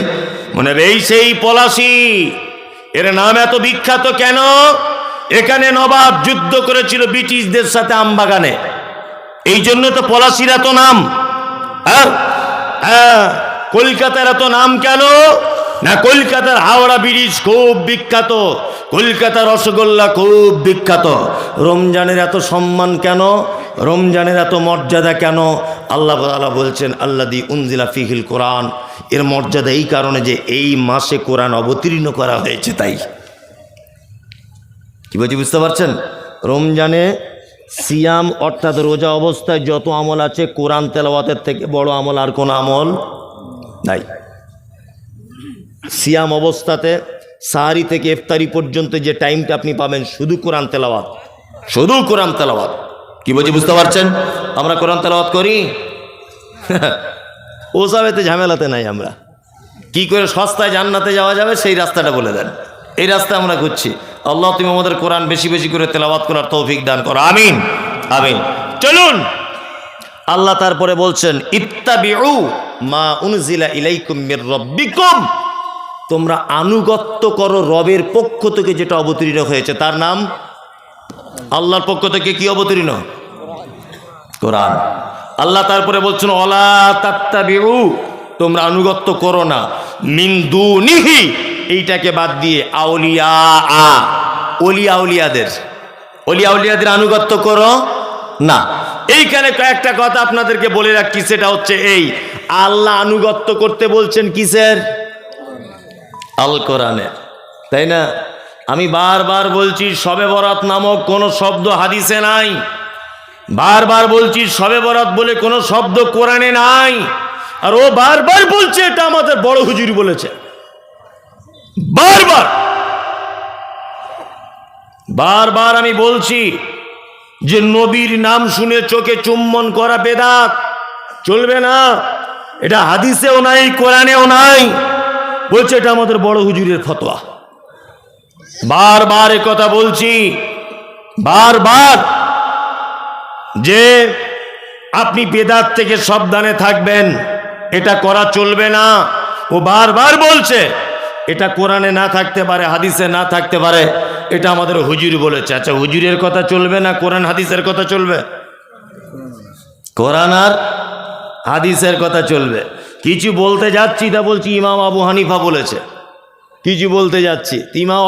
মনে হবে এই সেই পলাশি। এর নাম এত বিখ্যাত কেন? এখানে নবাব যুদ্ধ করেছিল ব্রিটিশদের সাথে আমবাগানে, এই জন্য তো পলাশির এত নাম। কলকাতার এত নাম কেন? না, কলকাতার হাওড়া ব্রিজ খুব বিখ্যাত, কলকাতার রসগোল্লা খুব বিখ্যাত। রমজানের এত সম্মান কেন? রমজানের এত মর্যাদা কেন? আল্লাহ তাআলা বলছেন, আল্লাযী উনজিলা ফীহিল কোরআন, এর মর্যাদা এই কারণে যে এই মাসে কোরআন অবতীর্ণ করা হয়েছে, তাই। কি বলছি বুঝতে পারছেন? রমজানে সিয়াম অর্থাৎ রোজা অবস্থায় যত আমল আছে, কোরআন তেলাওয়াতের থেকে বড় আমল আর কোনো আমল নাই। সিয়াম অবস্থাতে সাহারি থেকে ইফতারি পর্যন্ত যে টাইমটা আপনি পাবেন, শুধু কোরআন তেলাওয়াত, শুধু কোরআন তেলাওয়াত। কি বলছি বুঝতে পারছেন? আমরা কোরআন তেলাওয়াত করি? ওসবেতে ঝামেলাতে নাই। আমরা কি করে সস্তায় জান্নাতে যাওয়া যাবে সেই রাস্তাটা বলে দেন, এই রাস্তা আমরা ঘুরছি। আল্লাহ তুমি আমাদের কোরআন বেশি বেশি করে তেলাওয়াত করার তৌফিক দান করো, আমিন আমিন। চলুন, আল্লাহ তারপরে বলছেন, ইত্তাবিউ মা উনজিলা ইলাইকুম মির রাব্বিকুম, তোমরা আনুগত্য করো রবের পক্ষ থেকে যেটা অবতীর্ণ হয়েছে, তার নাম আল্লাহর পক্ষ থেকে কি অবতীর্ণ? কোরআন। আল্লাহ তারপরে বলছেন, ওয়ালা তাত্তাবিউ, তোমরা আনুগত্য করো না, মিন দুনিহি, এইটাকে বাদ দিয়ে, আউলিয়া, ওলিয়া উলিয়াদের, ওলিয়া উলিয়াদের আনুগত্য করো না। এইখানে কয়েকটা কথা আপনাদেরকে বলে রাখছি, সেটা হচ্ছে এই, আল্লাহ আনুগত্য করতে বলছেন কিসের? আল কোরআনের, তাই না? আমি বারবার বলছি, শবে বরাত নামক কোনো শব্দ হাদিসে নাই। বারবার বলছি, শবে বরাত বলে কোনো শব্দ কোরআনে নাই। আর ও বারবার বলছে এটা আমাদের বড় হুজুর বলেছে। বারবার বারবার আমি বলছি যে নবীর নাম শুনে চোখে চুম্বন করা বেদাত, চলবে না। এটা হাদিসেও নাই, কোরআনেও নাই। বলছে এটা আমাদের বড় হুজুরের ফতোয়া। বারবার এ কথা বলছি, বারবার, যে আপনি বেদাত থেকে সাবধানে থাকবেন, এটা করা চলবে না। ও বারবার বলছে এটা কোরআনে না থাকতে পারে, হাদিসে না থাকতে পারে, এটা আমাদের হুজুর বলেছে। আচ্ছা, হুজুরের কথা চলবে না কোরআন হাদিসের কথা চলবে? কোরআন আর হাদিসের কথা চলবে। কিছু বলতে যাচ্ছি তা বলছি ইমাম আবু হানিফা বলেছে, কিছু বলতে যাচ্ছি ইমাম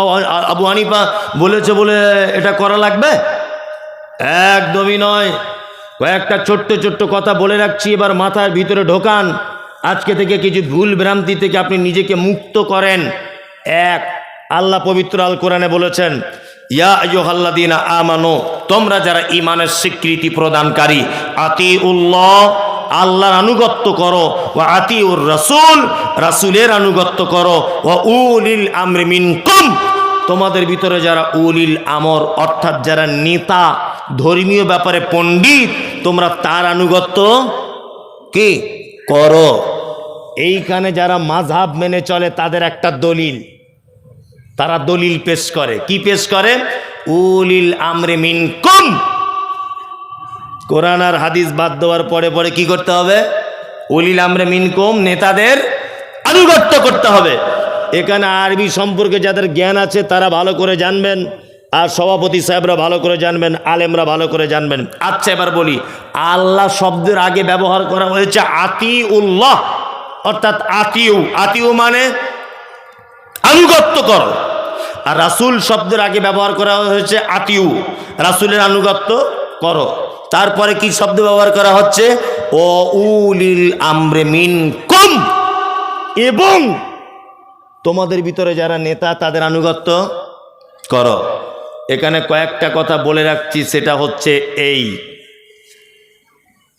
আবু হানিফা বলেছে বলে এটা করা লাগবে? একদমই নয়। কয়েকটা ছোট্ট ছোট্ট কথা বলে রাখছি, এবার মাথার ভিতরে ঢোকান। আজকে থেকে কিছু ভুল ভ্রান্তি থেকে আপনি নিজেকে মুক্ত করেন। এক, আল্লাহ পবিত্র আল কোরআনে বলেছেন, ইয়া আইয়ুহাল্লাযীনা আমানু, তোমরা যারা ঈমানের স্বীকৃতি প্রদানকারী, আতিউল্লাহ, আল্লাহর আনুগত্য করো, ওয়া আতিউর রাসূল, রাসূলের আনুগত্য করো, ওয়া উলিল আমরি মিনকুম, তোমাদের ভিতরে যারা উলিল আমর অর্থাৎ যারা নেতা, ধর্মীয় ব্যাপারে পণ্ডিত, তোমরা তার আনুগত্য কি করো। এইখানে যারা মাযহাব মেনে চলে তাদের একটা দলিল, তারা দলিল পেশ করে। কি পেশ করে? উলিল আমরি মিনকুম। কোরআন আর হাদিস বাদ দেওয়ার পরে পরে কি করতে হবে? উলিল আমরি মিনকুম, নেতাদের আনুগত্য করতে হবে। এখানে আরবি সম্পর্কে যাদের জ্ঞান আছে তারা ভালো করে জানবেন, আর সভাপতি সাহেবরা ভালো করে জানবেন, আলেমরা ভালো করে জানবেন। আচ্ছা, এবার বলি, আল্লাহ শব্দের আগে ব্যবহার করা হয়েছে আতিউল্লাহ, অর্থাৎ আতিউ, আতিউ মানে আনুগত্য করো। আর রাসূল শব্দের আগে ব্যবহার করা হয়েছে আতিউ, রাসূলের আনুগত্য করো। তারপরে কি শব্দ ব্যবহার করা হচ্ছে? ও উলিল আমরি মিনকুম, এবং তোমাদের ভিতরে যারা নেতা তাদের আনুগত্য করো। এখানে কয়েকটা কথা বলে রাখছি, সেটা হচ্ছে এই,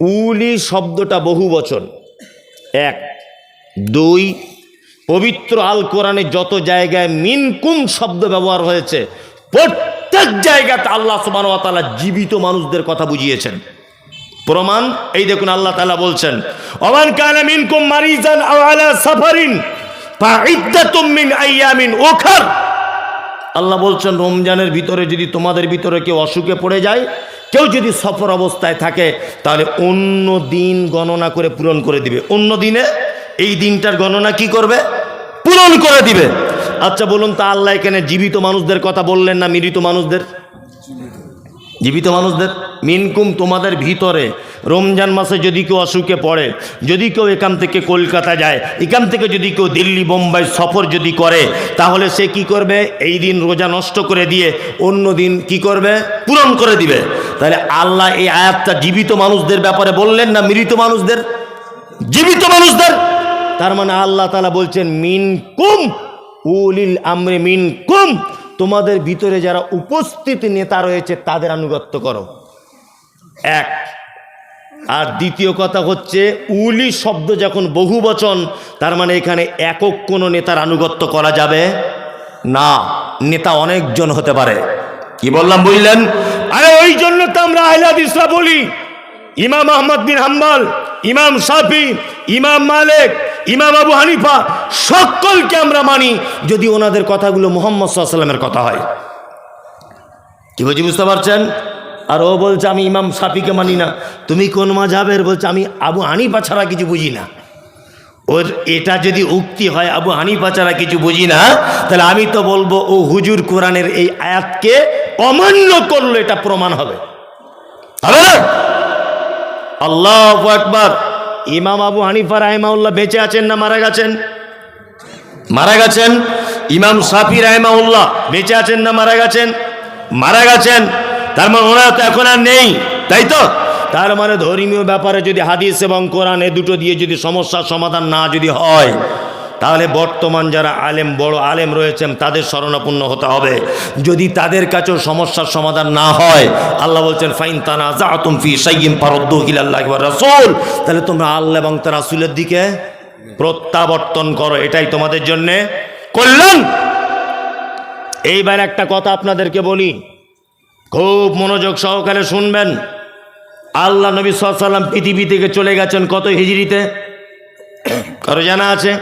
উলি শব্দটা বহু বচন, এক। দুই, পবিত্র আল কোরআনে যত জায়গায় মিনকুম শব্দ ব্যবহার হয়েছে প্রত্যেক জায়গাতে আল্লাহ সুবহানাহু ওয়া তাআলা জীবিত মানুষদের কথা বুঝিয়েছেন। প্রমাণ এই দেখুন, আল্লাহ তাআলা বলছেন, ওমান কানা মিনকুম মারিজান আও আলা সাফারিন ফাইদ্দাতুম মিন আইয়ামিন উখর। আল্লাহ বলছেন, রমজানের ভিতরে যদি তোমাদের ভিতরে কেউ অসুখে পড়ে যায়, কেউ যদি সফর অবস্থায় থাকে, তাহলে অন্য দিন গণনা করে পূরণ করে দিবে। অন্য দিনে এই দিনটার গণনা কি করবে? পূরণ করে দিবে। আচ্ছা বলুন তো, আল্লাহ এখানে জীবিত মানুষদের কথা বললেন না মৃত মানুষদের? জীবিত মানুষদের। মিনকুম, তোমাদের ভিতরে রমজান মাসে যদি কেউ অসুখে পড়ে, যদি কেউ এখান থেকে কলকাতা যায়, এখান থেকে যদি কেউ দিল্লি বোম্বাই সফর যদি করে, তাহলে সে কি করবে? এই দিন রোজা নষ্ট করে দিয়ে অন্য দিন কি করবে? পূরণ করে দিবে। তাহলে আল্লাহ এই আয়াতটা জীবিত মানুষদের ব্যাপারে বললেন না মৃত মানুষদের? জীবিত মানুষদের। তার মানে আল্লাহ তাআলা বলছেন মিনকুম, উলিল আমরি মিনকুম, তোমাদের ভিতরে যারা উপস্থিত নেতা রয়েছে তাদের আনুগত্য করো। এক। আর দ্বিতীয় কথা হচ্ছে, উলি শব্দ যখন বহু বচন, তার মানে এখানে একক কোনো নেতার আনুগত্য করা যাবে না, নেতা অনেকজন হতে পারে। কি বললাম বুঝলেন? আরে ওই জন্য তো আমরা আহলে হাদিসরা বলি, ইমাম আহমদ বিন হাম্বল, ইমাম শাফি, ইমাম মালিক, ইমাম আবু হানিফা, সকলকে আমরা মানি যদি ওনাদের কথাগুলো মুহাম্মদ সাল্লাল্লাহু আলাইহি ওয়াসাল্লামের কথা হয়। কি বলছি বুঝতে পারছেন? আর ও বলছে আমি ইমাম শাফিকে মানি না। তুমি কোন মাযহাবের? বলছে আমি আবু হানিফা ছাড়া কিছু বুঝি না। ওর এটা যদি উক্তি হয় আবু হানিফা ছাড়া কিছু বুঝি না, তাহলে আমি তো বলবো ও হুজুর কোরআনের এই আয়াতকে অমান্য করলো, এটা প্রমাণ হবে, হবে না? আল্লাহু আকবার। ইমাম আবু হানিফা রাহিমাহুল্লাহ বেঁচে আছেন না মারা গেছেন? মারা গেছেন। ইমাম শাফি রাহিমাহুল্লাহ বেঁচে আছেন না মারা গেছেন? মারা গেছেন। তার মানে ওরা তো এখন আর নেই, তাই তো? তার মানে ধর্মীয় ব্যাপারে যদি হাদিস এবং কোরআন এ দুটো দিয়ে যদি সমস্যার সমাধান না যদি হয়, তাহলে বর্তমান যারা আলেম, বড় আলেম রয়েছেন তাদের শরণাপন্ন হতে হবে। যদি তাদের কাছেও সমস্যার সমাধান না হয়, আল্লাহ বলছেন ফাইন তানাযাতুম ফি শাইইন ফারুদ্দুহু ইলাল্লাহি ওয়া রাসূল, তাহলে তোমরা আল্লাহ এবং তার রাসূলের দিকে প্রত্যাবর্তন করো, এটাই তোমাদের জন্য কল্যাণ। এইবার একটা কথা আপনাদেরকে বলি, খুব মনোযোগ সহকারে শুনবেন। আল্লাহ নবী সাল্লাল্লাহু আলাইহি ওয়াসাল্লাম পৃথিবী থেকে চলে গেছেন কত হিজরিতে? কারো জানা আছে?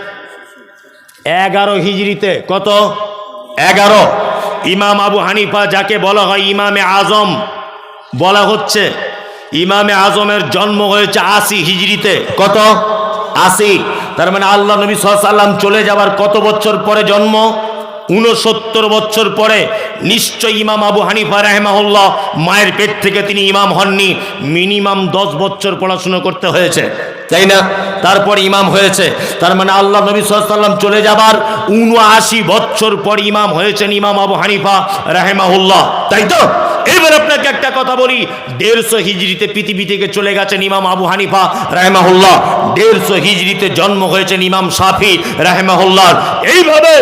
11 হিজরিতে। কত? 11। ইমাম আবু হানিফা, যাকে বলা হয় ইমামে আজম বলা হচ্ছে, ইমামে আজমের জন্ম হয়েছে 80 হিজরিতে। কত? 80। তার মানে আল্লাহ নবী সাল্লাল্লাহু আলাইহি ওয়াসাল্লাম চলে যাবার কত বছর পরে জন্ম? 69 বছর পরে। নিশ্চয় ইমাম আবু হানিফা রাহিমাহুল্লাহ মায়ের পেট থেকে তিনি ইমাম হননি, মিনিমাম 10 বছর পড়াশোনা করতে হয়েছে, তাই না? তারপর ইমাম হয়েছে। তার মানে আল্লাহ নবী সাল্লাল্লাহু আলাইহি ওয়াসাল্লাম চলে যাবার 79 বছর পর ইমাম হয়েছেন ইমাম আবু হানিফা রাহিমাহুল্লাহ, তাই তো? এবার আপনাকে একটা কথা বলি, 150 হিজরিতে পৃথিবী থেকে চলে গেছেন ইমাম আবু হানিফা রাহিমাহুল্লাহ, 150 হিজরিতে জন্ম হয়েছেন ইমাম শাফি রাহিমাহুল্লাহ। এইভাবে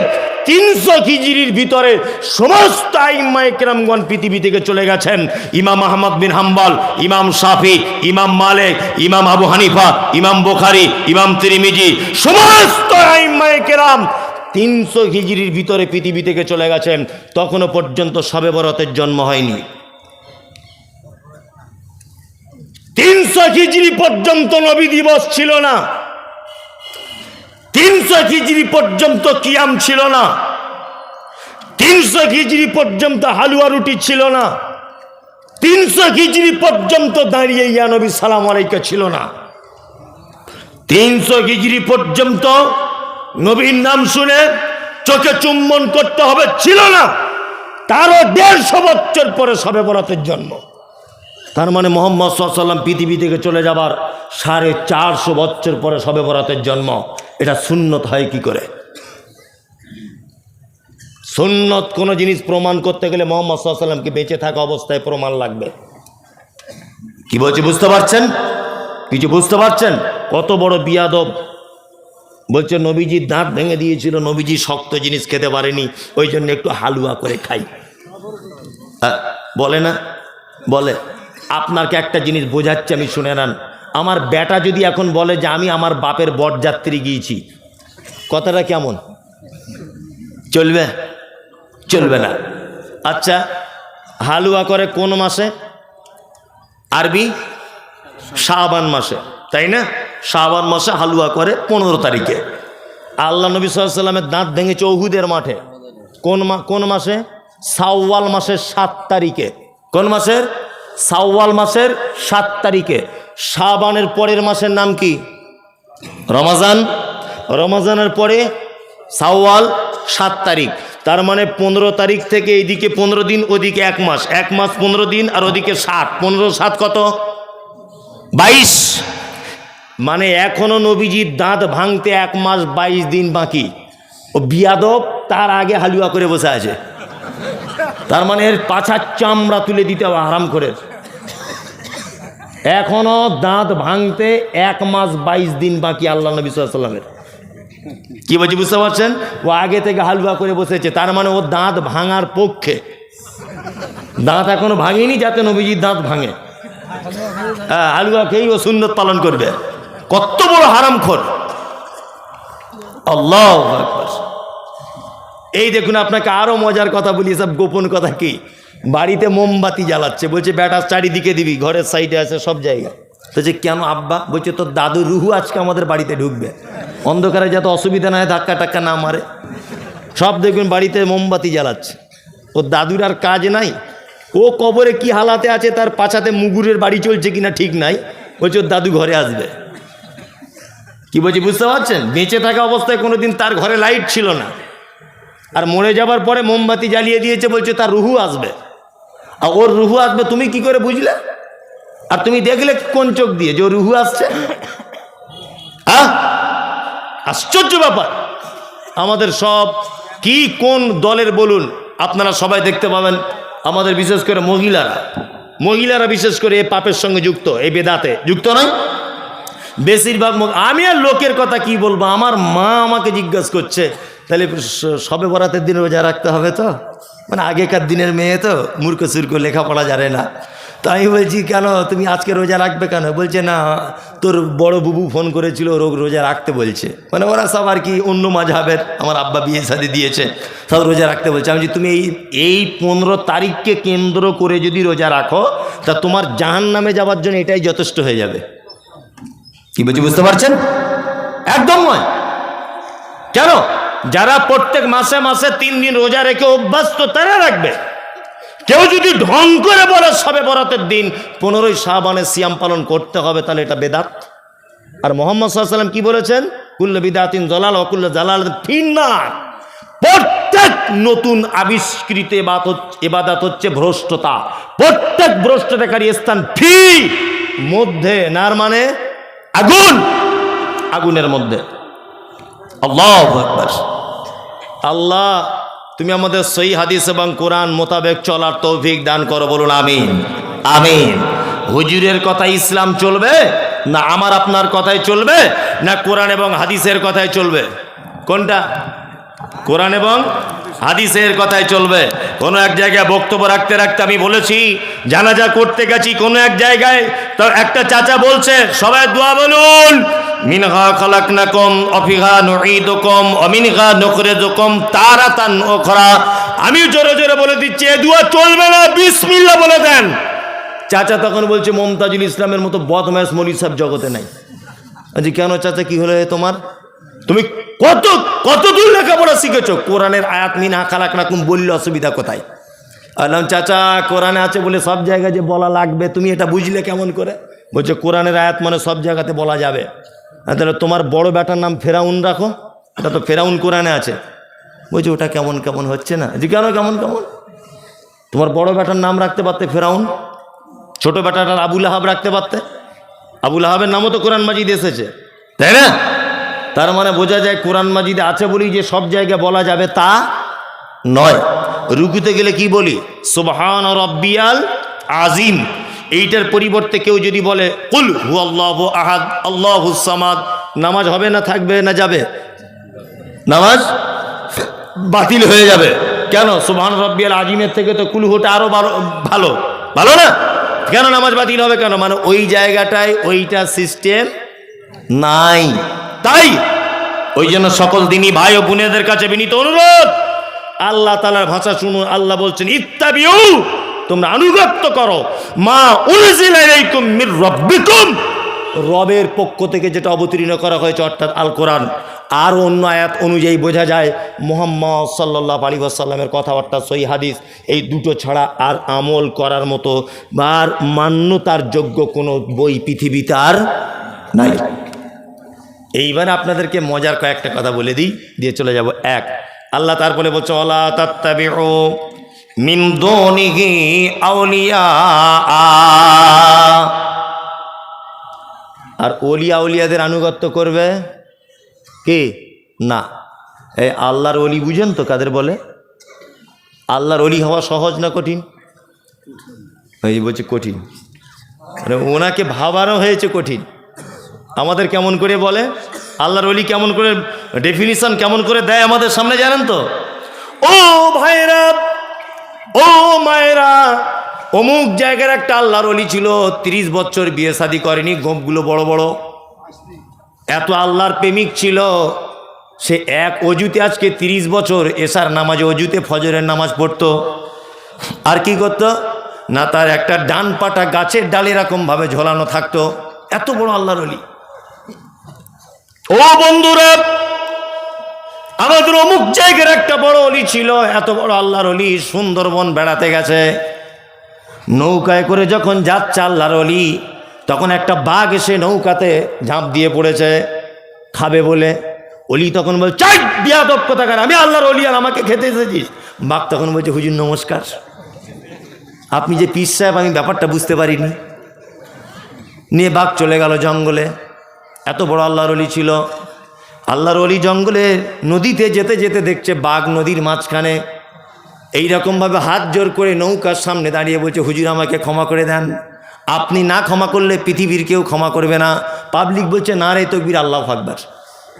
300 হিজরির ভিতরে সমস্ত আইম্মায়ে কেরামগণ পৃথিবী থেকে চলে গেছেন। ইমাম আহমদ বিন হাম্বল, ইমাম শাফি, ইমাম মালিক, ইমাম আবু হানিফা, ইমাম বুখারী, ইমাম তিরমিজি, সমস্ত আইম্মায়ে কেরাম 300 হিজরির ভিতরে পৃথিবী থেকে চলে গেছেন। তখনও পর্যন্ত শবে বরাতের জন্ম হয়নি। 300 হিজরি পর্যন্ত নবী দিবস ছিল না, 300 হিজরি পর্যন্ত কিয়াম ছিল না, 300 হিজরি পর্যন্ত হালুয়া রুটি ছিল না, 300 হিজরি পর্যন্ত দাঁড়িয়ে ইয়া নবী সালাম আলাইকা ছিল না, 300 হিজরি পর্যন্ত নবীর নাম শুনে চোখে চুম্বন করতে হবে ছিল না। তারও 150 বছর পরে শবে বরাতের জন্ম। তার মানে মুহাম্মদ সাল্লাল্লাহু আলাইহি ওয়াসাল্লাম পৃথিবী থেকে চলে যাবার 450 বছর পরে শবে বরাতের জন্ম। এটা সুন্নত হয় কি করে? সুন্নত কোনো জিনিস প্রমাণ করতে গেলে মুহাম্মদ সাল্লাল্লাহু আলাইহি ওয়াসাল্লামকে বেঁচে থাকা অবস্থায় প্রমাণ লাগবে। কি বলছি বুঝতে পারছেন? কিছু বুঝতে পারছেন? কত বড় বিয়াদব! বলছে নবীজির দাঁত ভেঙে দিয়েছিল, নবীজি শক্ত জিনিস খেতে পারেনি, ওই জন্য একটু হালুয়া করে খাই। বলে না? বলে। আপনাকে একটা জিনিস বোঝাচ্ছি, আমি শুনে নেন। আমার বেটা যদি এখন বলে যে আমি আমার বাপের বরযাত্রী গিয়েছি, কথাটা কেমন? চলবে? চলবে না। আচ্ছা, হালুয়া করে কোন মাসে? আরবি শাবান মাসে, তাই না? শাবান মাসে হালুয়া করে 15 তারিখে। আল্লাহ নবী সাল্লাল্লাহু আলাইহি ওয়াসাল্লামের দাঁত ভেঙেছে উহুদের মাঠে। কোন মাসে? শাওয়াল মাসের 7 তারিখে। কোন মাসের? শাওয়াল মাসের 7 তারিখে। শাবানের পরের মাসের নাম কি? রমজান। রমজানের পরে শাওয়াল 7 তারিখ। তার মানে 15 তারিখ থেকে এইদিকে 15 দিন, ওদিকে 1 মাস, 1 মাস 15 দিন, আর ওদিকে 7, 15 7 কত? 22। মানে এখনো নবীজির দাঁত ভাঙতে 1 মাস 22 দিন বাকি। ও বিয়াদব তার আগে হালুয়া করে বসে আছে। তার মানে এর পাছার চামড়া তুলে দিতে হবে হারাম করে। এখনো দাঁত ভাঙতে 1 মাস 22 দিন বাকি আল্লাহ নবী সাল্লাল্লাহু আলাইহি ওয়াসাল্লামের। কি বলছি বুঝতে পারছেন? ও আগে থেকে হালুয়া করে বসেছে, তার মানে ও দাঁত ভাঙার পক্ষে। দাঁত এখনো ভাঙেনি যাতে নবীজির দাঁত ভাঙে। হ্যাঁ, হালুয়া খেয়েই ও সুন্নত পালন করবে। কত বড় হারামখোর! আল্লাহু আকবার। এই দেখুন, আপনাকে আরো মজার কথা বলি, সব গোপন কথা। কি? বাড়িতে মোমবাতি জ্বালাচ্ছে, বলছে বেটা চারিদিকে দিবি, ঘরের সাইডে আছে, সব জায়গায়। বলছে কেন আব্বা? বলছে তোর দাদুর রুহু আজকে আমাদের বাড়িতে ঢুকবে, অন্ধকারে যাতে অসুবিধা না হয়, ধাক্কা টাক্কা না মারে। সব দেখুন বাড়িতে মোমবাতি জ্বালাচ্ছে। ওর দাদুর আর কাজ নাই। ও কবরে কি হালাতে আছে, তার পাছাতে মুগুরের বাড়ি চলছে কিনা ঠিক নাই, বলছে ওর দাদু ঘরে আসবে। কি বলছি বুঝতে পারছেন? বেঁচে থাকা অবস্থায় কোনোদিন তার ঘরে লাইট ছিল না, আর মরে যাবার পরে মোমবাতি জ্বালিয়ে দিয়েছে, বলছে তার রুহু আসবে। আর ওর রুহু আসবে তুমি কি করে বুঝলে? আর তুমি দেখলে কোন চোখ দিয়ে যে ওর রুহু আসছে? আশ্চর্য ব্যাপার। আমাদের সব কি কোন দলের বলুন, আপনারা সবাই দেখতে পাবেন। আমাদের বিশেষ করে মহিলারা বিশেষ করে এই পাপের সঙ্গে যুক্ত, এই বেদাতে যুক্ত নয় বেশিরভাগ। আমি আর লোকের কথা কি বলবো, আমার মা আমাকে জিজ্ঞাসা করছে তাহলে শবে বরাতের দিন রোজা রাখতে হবে তো? মানে আগেকার দিনের মেয়ে তো, মূর্খ সুর্খ, লেখাপড়া জানে না। তো আমি বলছি কেন তুমি আজকে রোজা রাখবে কেন? বলছে না, তোর বড় বুবু ফোন করেছিল, রোজা রাখতে বলছে। মানে ওরা সব আর কি অন্য মাযহাবের, আমার আব্বা বিয়ে শাদী দিয়েছে, সব রোজা রাখতে বলছে। আমি বলছি তুমি এই 15 তারিখকে কেন্দ্র করে যদি রোজা রাখো, তা তোমার জাহান্নামে যাওয়ার জন্য এটাই যথেষ্ট হয়ে যাবে। কি বলছি বুঝতে পারছেন? একদম নয়। কেন? যারা প্রত্যেক মাসে মাসে 3 দিন রোজা রেখে অভ্যস্ত তারা রাখবে। কেউ যদি ঢং করে বলে শবে বরাতের দিন 15ই শাবানে সিয়াম পালন করতে হবে, তাহলে এটা বেদাত। আর মুহাম্মদ সাল্লাল্লাহু আলাইহি ওয়াসাল্লাম কি বলেছেন? কুল্লু বিদাতিন যালাল ওয়া কুল্লু যালালাতিন ফিন্নার। প্রত্যেক নতুন আবিষ্কৃত ইবাদত হচ্ছে ভ্রষ্টতা। প্রত্যেক ভ্রষ্টতাকারী স্থান ফি মধ্যে, নার মানে আগুন, আগুনের মধ্যে। আল্লাহু আকবার। আল্লাহ তুমি আমাদের সহি হাদিস এবং কোরআন মোতাবেক চলার তৌফিক দান করো, বলুন আমিন। আমিন। হুজুরের কথাই ইসলাম চলবে, না আমার আপনার কথাই চলবে, না কোরআন এবং হাদিসের কথাই চলবে? কোনটা? কোরআন এবং হাদিসের কথাই চলবে। কোনো এক জায়গায় বক্তব্য রাখতে রাখতে আমি বলেছি, জানাজা করতে গেছি কোনো এক জায়গায়, তো একটা চাচা বলছে সবাই দোয়া বলুন, মিনহা খালাকনাকুম ওয়া ফিহা নুঈদুকুম ওয়া মিনহা নুখরিজুকুম তারাতান উখরা। আমি জোরে জোরে বলে দিচ্ছি এ দোয়া চলবে না, বিসমিল্লাহ বলে দেন। চাচা তখন বলছে মমতাজুল ইসলামের মতো বদমাশ মৌলভী সাহেব জগতে নাই। আচ্ছা কেন চাচা, কি হলো তোমার? তুমি কত দূর লেখাপড়া শিখেছো? কোরআনের আয়াত মিনহা খালাকনাকুম বললে অসুবিধা কোথায়? বললাম চাচা কোরআনে আছে বলে সব জায়গায় যে বলা লাগবে, তুমি এটা বুঝলে কেমন করে? বলছে কোরআনের আয়াত মানে সব জায়গাতে বলা যাবে। তাহলে তোমার বড় বেটার নাম ফেরাউন রাখো, এটা তো ফেরাউন কোরআনে আছে। বলছে ওটা কেমন কেমন হচ্ছে না? যে কেন কেমন কেমন? তোমার বড় বেটার নাম রাখতে পারতে ফেরাউন, ছোট বেটাটার আবুল আহাব রাখতে পারতে। আবুল আহাবের নামও তো কোরআন মাজিদে এসেছে, তাই না? তার মানে বোঝা যায় কোরআন মাজিদে আছে বলেই যে সব জায়গায় বলা যাবে তা নয়। রুকুতে গেলে কি বলি? সুবহান রাব্বিয়াল আজিম। এইটার পরিবর্তে কেউ যদি বলে কুল হুয়াল্লাহু আহাদ আল্লাহুস সামাদ, নামাজ হবে না থাকবে না যাবে? নামাজ বাতিল হয়ে যাবে। কেন? সুবহান রাব্বিয়াল আজিমের থেকে তো কুল হুটা আরো ভালো, ভালো না? কেন নামাজ বাতিল হবে কেন? মানে ওই জায়গাটায় ওইটা সিস্টেম নাই। তাই ওই জন্য সকল দিনই ভাই ও বোনেদের কাছে বিনীত অনুরোধ, আল্লাহ তাআলার ভাষা শুনুন। আল্লাহ বলছেন ইত্তাবিউ, তোমরা আনুগত্য করো, মা উনজিলা ইলাইকুম মির রাব্বিকুম, রবের পক্ষ থেকে যেটা অবতীর্ণ করা হয়েছে অর্থাৎ আল কোরআন। আর অন্য আয়াত অনুযায়ী বোঝা যায় মুহাম্মদ সাল্লাল্লাহু আলাইহি ওয়াসাল্লামের কথাবার্তা, সহিহ হাদিস, এই দুটো ছাড়া আর আমল করার মতো আর মান্যতার যোগ্য কোনো বই পৃথিবীতে আর নাই। এইবার আপনাদেরকে মজার কয়েকটা কথা বলে দিই, দিয়ে চলে যাব। এক, আল্লাহ তারপরে বলছে ওয়ালা তাত্তাবিউ মিন দুনিহি আউলিয়া, আর ওলিয়া উলিয়াদের আনুগত্য করবে কে? না। এই আল্লাহর ওলি বুঝেন তো কাদের বলে? আল্লাহর ওলি হওয়া সহজ না কঠিন? এই বলছে কঠিন, মানে ওনাকে ভাবারও হয়েছে কঠিন। আমাদের কেমন করে বলে, আল্লাহর ওলি কেমন করে ডেফিনিশন কেমন করে দেয় আমাদের সামনে জানেন তো? ও ভাইরা, ও মায়েরা, অমুক জায়গার একটা আল্লাহর ওলি ছিল, 30 বছর বিয়ে শাদী করেনি, গোপগুলো বড় বড়, এত আল্লাহর প্রেমিক ছিল। সে এক অজুতে আজকে 30 বছর এশার নামাজে অজুতে ফজরের নামাজ পড়তো। আর কি করতো না, তার একটা ডান পাটা গাছের ডালে এরকমভাবে ঝোলানো থাকতো। এত বড় আল্লাহর ওলি। ও বন্ধুরা, আমাদের অমুক জায়গার একটা বড় অলি ছিল, এত বড় আল্লাহর অলি, সুন্দরবন বেড়াতে গেছে। নৌকায় করে যখন যাচ্ছে আল্লাহর অলি, তখন একটা বাঘ এসে নৌকাতে ঝাঁপ দিয়ে পড়েছে খাবে বলে। অলি তখন বলছে চাই বিয়াদব কোথাকার, আমি আল্লাহর অলি আর আমাকে খেতে এসেছিস? বাঘ তখন বলছে হুজুর নমস্কার, আপনি যে পীর সাহেব আমি ব্যাপারটা বুঝতে পারিনি। নিয়ে বাঘ চলে গেল জঙ্গলে। এত বড় আল্লাহর অলি ছিল। আল্লাহর অলি জঙ্গলে নদীতে যেতে যেতে দেখছে বাঘ নদীর মাঝখানে এইরকমভাবে হাত জোর করে নৌকার সামনে দাঁড়িয়ে বলছে হুজুর আমাকে ক্ষমা করে দেন, আপনি না ক্ষমা করলে পৃথিবীর কেউ ক্ষমা করবে না। পাবলিক বলছে না রে তকবীর আল্লাহু আকবার।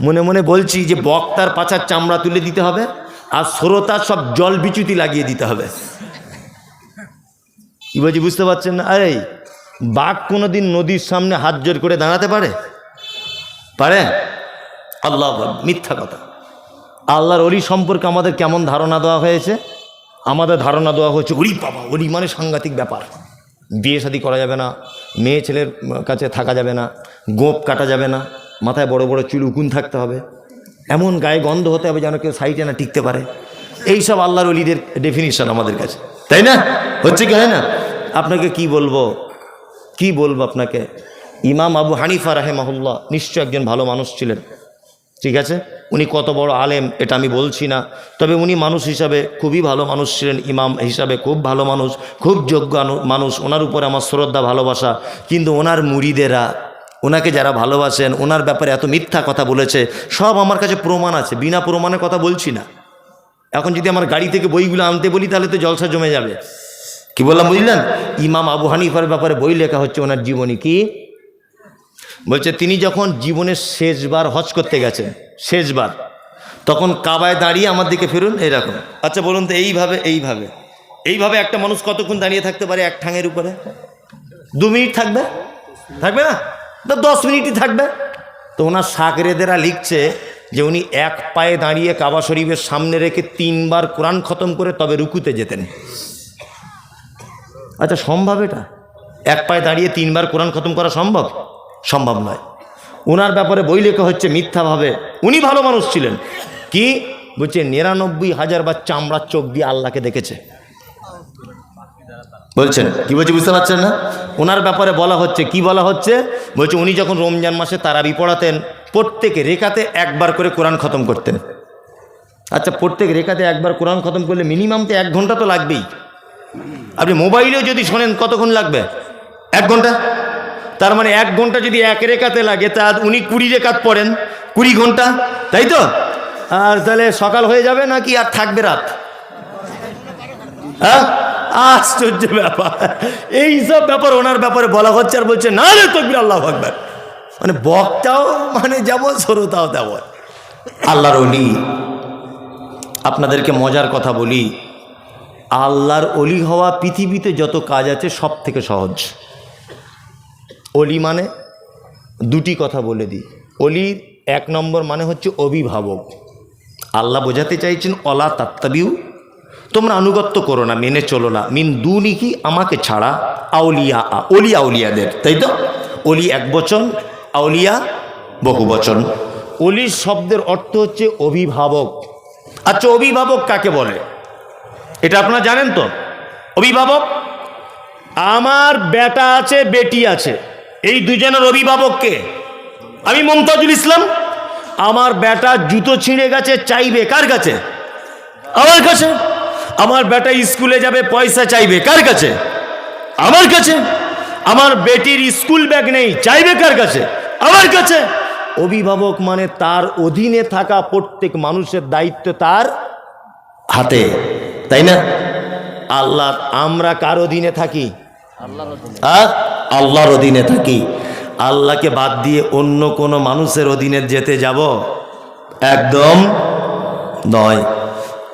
মনে মনে বলছি যে বক্তার পাছার চামড়া তুলে দিতে হবে আর শ্রোতার সব জল বিচ্যুতি লাগিয়ে দিতে হবে। কি বলছি বুঝতে পারছেন না? আরে বাঘ কোনোদিন নদীর সামনে হাত জোর করে দাঁড়াতে পারে? পারে? আল্লাহ, মিথ্যা কথা। আল্লাহর অলি সম্পর্কে আমাদের কেমন ধারণা দেওয়া হয়েছে? আমাদের ধারণা দেওয়া হয়েছে ওলি বাবা, অলি মানে সাংঘাতিক ব্যাপার, বিয়ে শাদী করা যাবে না, মেয়ে ছেলের কাছে থাকা যাবে না, গোপ কাটা যাবে না, মাথায় বড় বড় চুল উকুন থাকতে হবে, এমন গায়ে গন্ধ হতে হবে যেন কেউ সাইডে না টিকতে পারে। এইসব আল্লাহর অলিদের ডেফিনিশন আমাদের কাছে, তাই না? হচ্ছে কি হয় না? আপনাকে কি বলবো আপনাকে? ইমাম আবু হানিফা রাহেমাহুল্লাহ নিশ্চয় একজন ভালো মানুষ ছিলেন, ঠিক আছে? উনি কত বড় আলেম এটা আমি বলছি না, তবে উনি মানুষ হিসাবে খুবই ভালো মানুষ ছিলেন, ইমাম হিসাবে খুব ভালো মানুষ, খুব যোগ্য মানুষ। ওনার উপরে আমার শ্রদ্ধা ভালোবাসা। কিন্তু ওনার মুরিদেরা, ওনাকে যারা ভালোবাসেন, ওনার ব্যাপারে এত মিথ্যা কথা বলেছে, সব আমার কাছে প্রমাণ আছে, বিনা প্রমাণে কথা বলছি না। এখন যদি আমার গাড়ি থেকে বইগুলো আনতে বলি তাহলে তো জলসা জমে যাবে। কি বললাম বুঝলেন? ইমাম আবু হানিফার ব্যাপারে বই লেখা হচ্ছে, ওনার জীবনী। কি বলছে? তিনি যখন জীবনের শেষবার হজ করতে গেছেন, শেষবার, তখন কাবায় দাঁড়িয়ে আমার দিকে ফিরুন এরকম। আচ্ছা বলুন তো, এইভাবে একটা মানুষ কতক্ষণ দাঁড়িয়ে থাকতে পারে এক ঠাঙের উপরে? 2 মিনিট থাকবে? থাকবে না তো 10 মিনিটই থাকবে। তো ওনার শাগরেদেরা লিখছে যে উনি এক পায়ে দাঁড়িয়ে কাবা শরীফের সামনে রেখে 3 বার কোরআন খতম করে তবে রুকুতে যেতেন। আচ্ছা সম্ভব এটা? এক পায়ে দাঁড়িয়ে 3 বার কোরআন খতম করা সম্ভব? সম্ভব নয়। ওনার ব্যাপারে বই লেখা হচ্ছে মিথ্যাভাবে। উনি ভালো মানুষ ছিলেন। কি বলছে? 99,000 বার চামড়ার চোখ দিয়ে আল্লাহকে দেখেছে। বলছেন কি বলছি বুঝতে পারছেন না? ওনার ব্যাপারে বলা হচ্ছে, কি বলা হচ্ছে? বলছে উনি যখন রমজান মাসে তারাবি পড়াতেন, প্রত্যেক রেখাতে একবার করে কোরআন খতম করতেন। আচ্ছা প্রত্যেক রেখাতে একবার কোরআন খতম করলে মিনিমাম তো 1 ঘন্টা তো লাগবেই। আপনি মোবাইলেও যদি শোনেন কতক্ষণ লাগবে? 1 ঘন্টা। তার মানে 1 ঘন্টা যদি এক রেখাতে লাগে, তা উনি 20 রেখাত পড়েন, 20 ঘন্টা, তাই তো? আর তাহলে সকাল হয়ে যাবে নাকি আর থাকবে রাত? হ্যাঁ, আশ্চর্য ব্যাপার। এই সব ব্যাপার ওনার ব্যাপারে বলা হচ্ছে, আর বলছে না রে তাকবীর আল্লাহু আকবার। মানে বক্তাও মানে যেমন, শ্রোতাও তেমন। আল্লাহর ওলি। আপনাদেরকে মজার কথা বলি, আল্লাহর ওলি হওয়া পৃথিবীতে যত কাজ আছে সব থেকে সহজ। ওলি মানে 2টি কথা বলে দিই। ওলির 1 নম্বর মানে হচ্ছে অভিভাবক। আল্লাহ বোঝাতে চাইছেন অলা তাত্তাবিউ, তোমরা আনুগত্য করো না, মেনে চলো না, মিন দুনিহি, আমাকে ছাড়া, আউলিয়া, ওলি আউলিয়াদের, তাই তো? ওলি 1 বচন, আউলিয়া বহু বচন। ওলির শব্দের অর্থ হচ্ছে অভিভাবক। আচ্ছা অভিভাবক কাকে বলে এটা আপনারা জানেন তো? অভিভাবক, আমার বেটা আছে বেটি আছে, এই দুজনের অভিভাবক কে? আমি মমতাজুল ইসলাম। আমার বেটা জুতো ছিঁড়ে গেছে, চাইবে কার কাছে? আমার কাছে। আমার বেটা স্কুলে যাবে, পয়সা চাইবে কার কাছে? আমার কাছে। আমার বেটির স্কুল ব্যাগ নেই, চাইবে কার কাছে? আমার কাছে। অভিভাবক মানে তার অধীনে থাকা প্রত্যেক মানুষের দায়িত্ব তার হাতে, তাই না? আল্লাহ, আমরা কার অধীনে থাকি? আল্লাহর অধীনে থাকি। আল্লাহকে বাদ দিয়ে অন্য কোনো মানুষের অধীনে যেতে যাব? একদম নয়।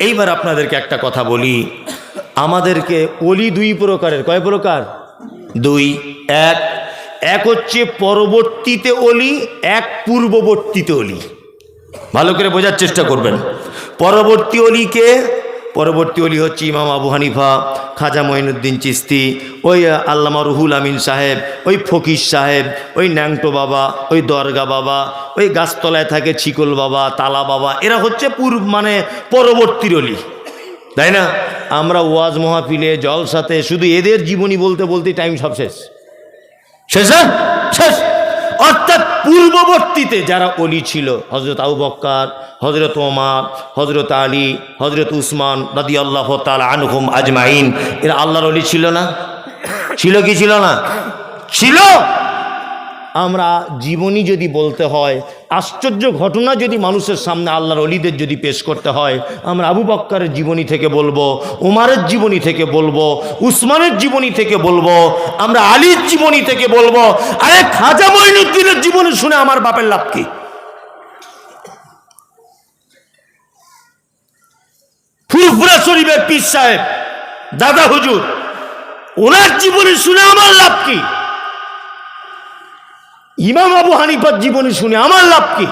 এইবার আপনাদেরকে একটা কথা বলি, আমাদেরকে ওলি 2 প্রকারের। কয় প্রকার? 2। এক হচ্ছে পরবর্তীতে ওলি, এক পূর্ববর্তীতে ওলি। ভালো করে বোঝার চেষ্টা করবেন। পরবর্তী ওলিকে, পরবর্তী ওলি হচ্ছে ইমাম আবু হানিফা, খাজা মঈনুদ্দিন চিশতি, ওই আল্লামা রুহুল আমিন সাহেব, ওই ফকির সাহেব, ওই ন্যাংটো বাবা, ওই দরগা বাবা, ওই গাছতলায় থাকে ছিকল বাবা, তালা বাবা, এরা হচ্ছে মানে পরবর্তী ওলি, তাই না? আমরা ওয়াজ মাহফিলে, জলসাতে শুধু এদের জীবনী বলতে বলতে টাইম সব শেষ। অর্থাৎ পূর্ববর্তীতে যারা ওলি ছিল, হযরত আবু বকর, হযরত ওমর, হযরত আলী, হযরত উসমান রাদিয়াল্লাহু তাআলা আনহুম আজমাইন, এরা আল্লাহর ওলি ছিল না? ছিল কি ছিল না? ছিল। আমরা জীবনী যদি বলতে হয়, আশ্চর্য ঘটনা যদি মানুষের সামনে আল্লাহর ওলিদের যদি পেশ করতে হয়, আমরা আবু বকরের জীবনী থেকে বলবো, ওমরের জীবনী থেকে বলবো, উসমানের জীবনী থেকে বলবো, আমরা আলীর জীবনী থেকে বলবো। আরে খাজা মঈনুদ্দিনের জীবনী শুনে আমার বাপের লাভ কি? ফুরফুরা শরীফের পীর সাহেব দাদা হুজুর, ওনার জীবনী শুনে আমার লাভ কি? ইমাম আবু হানিফার জীবনী শুনে আমার লাভ কি?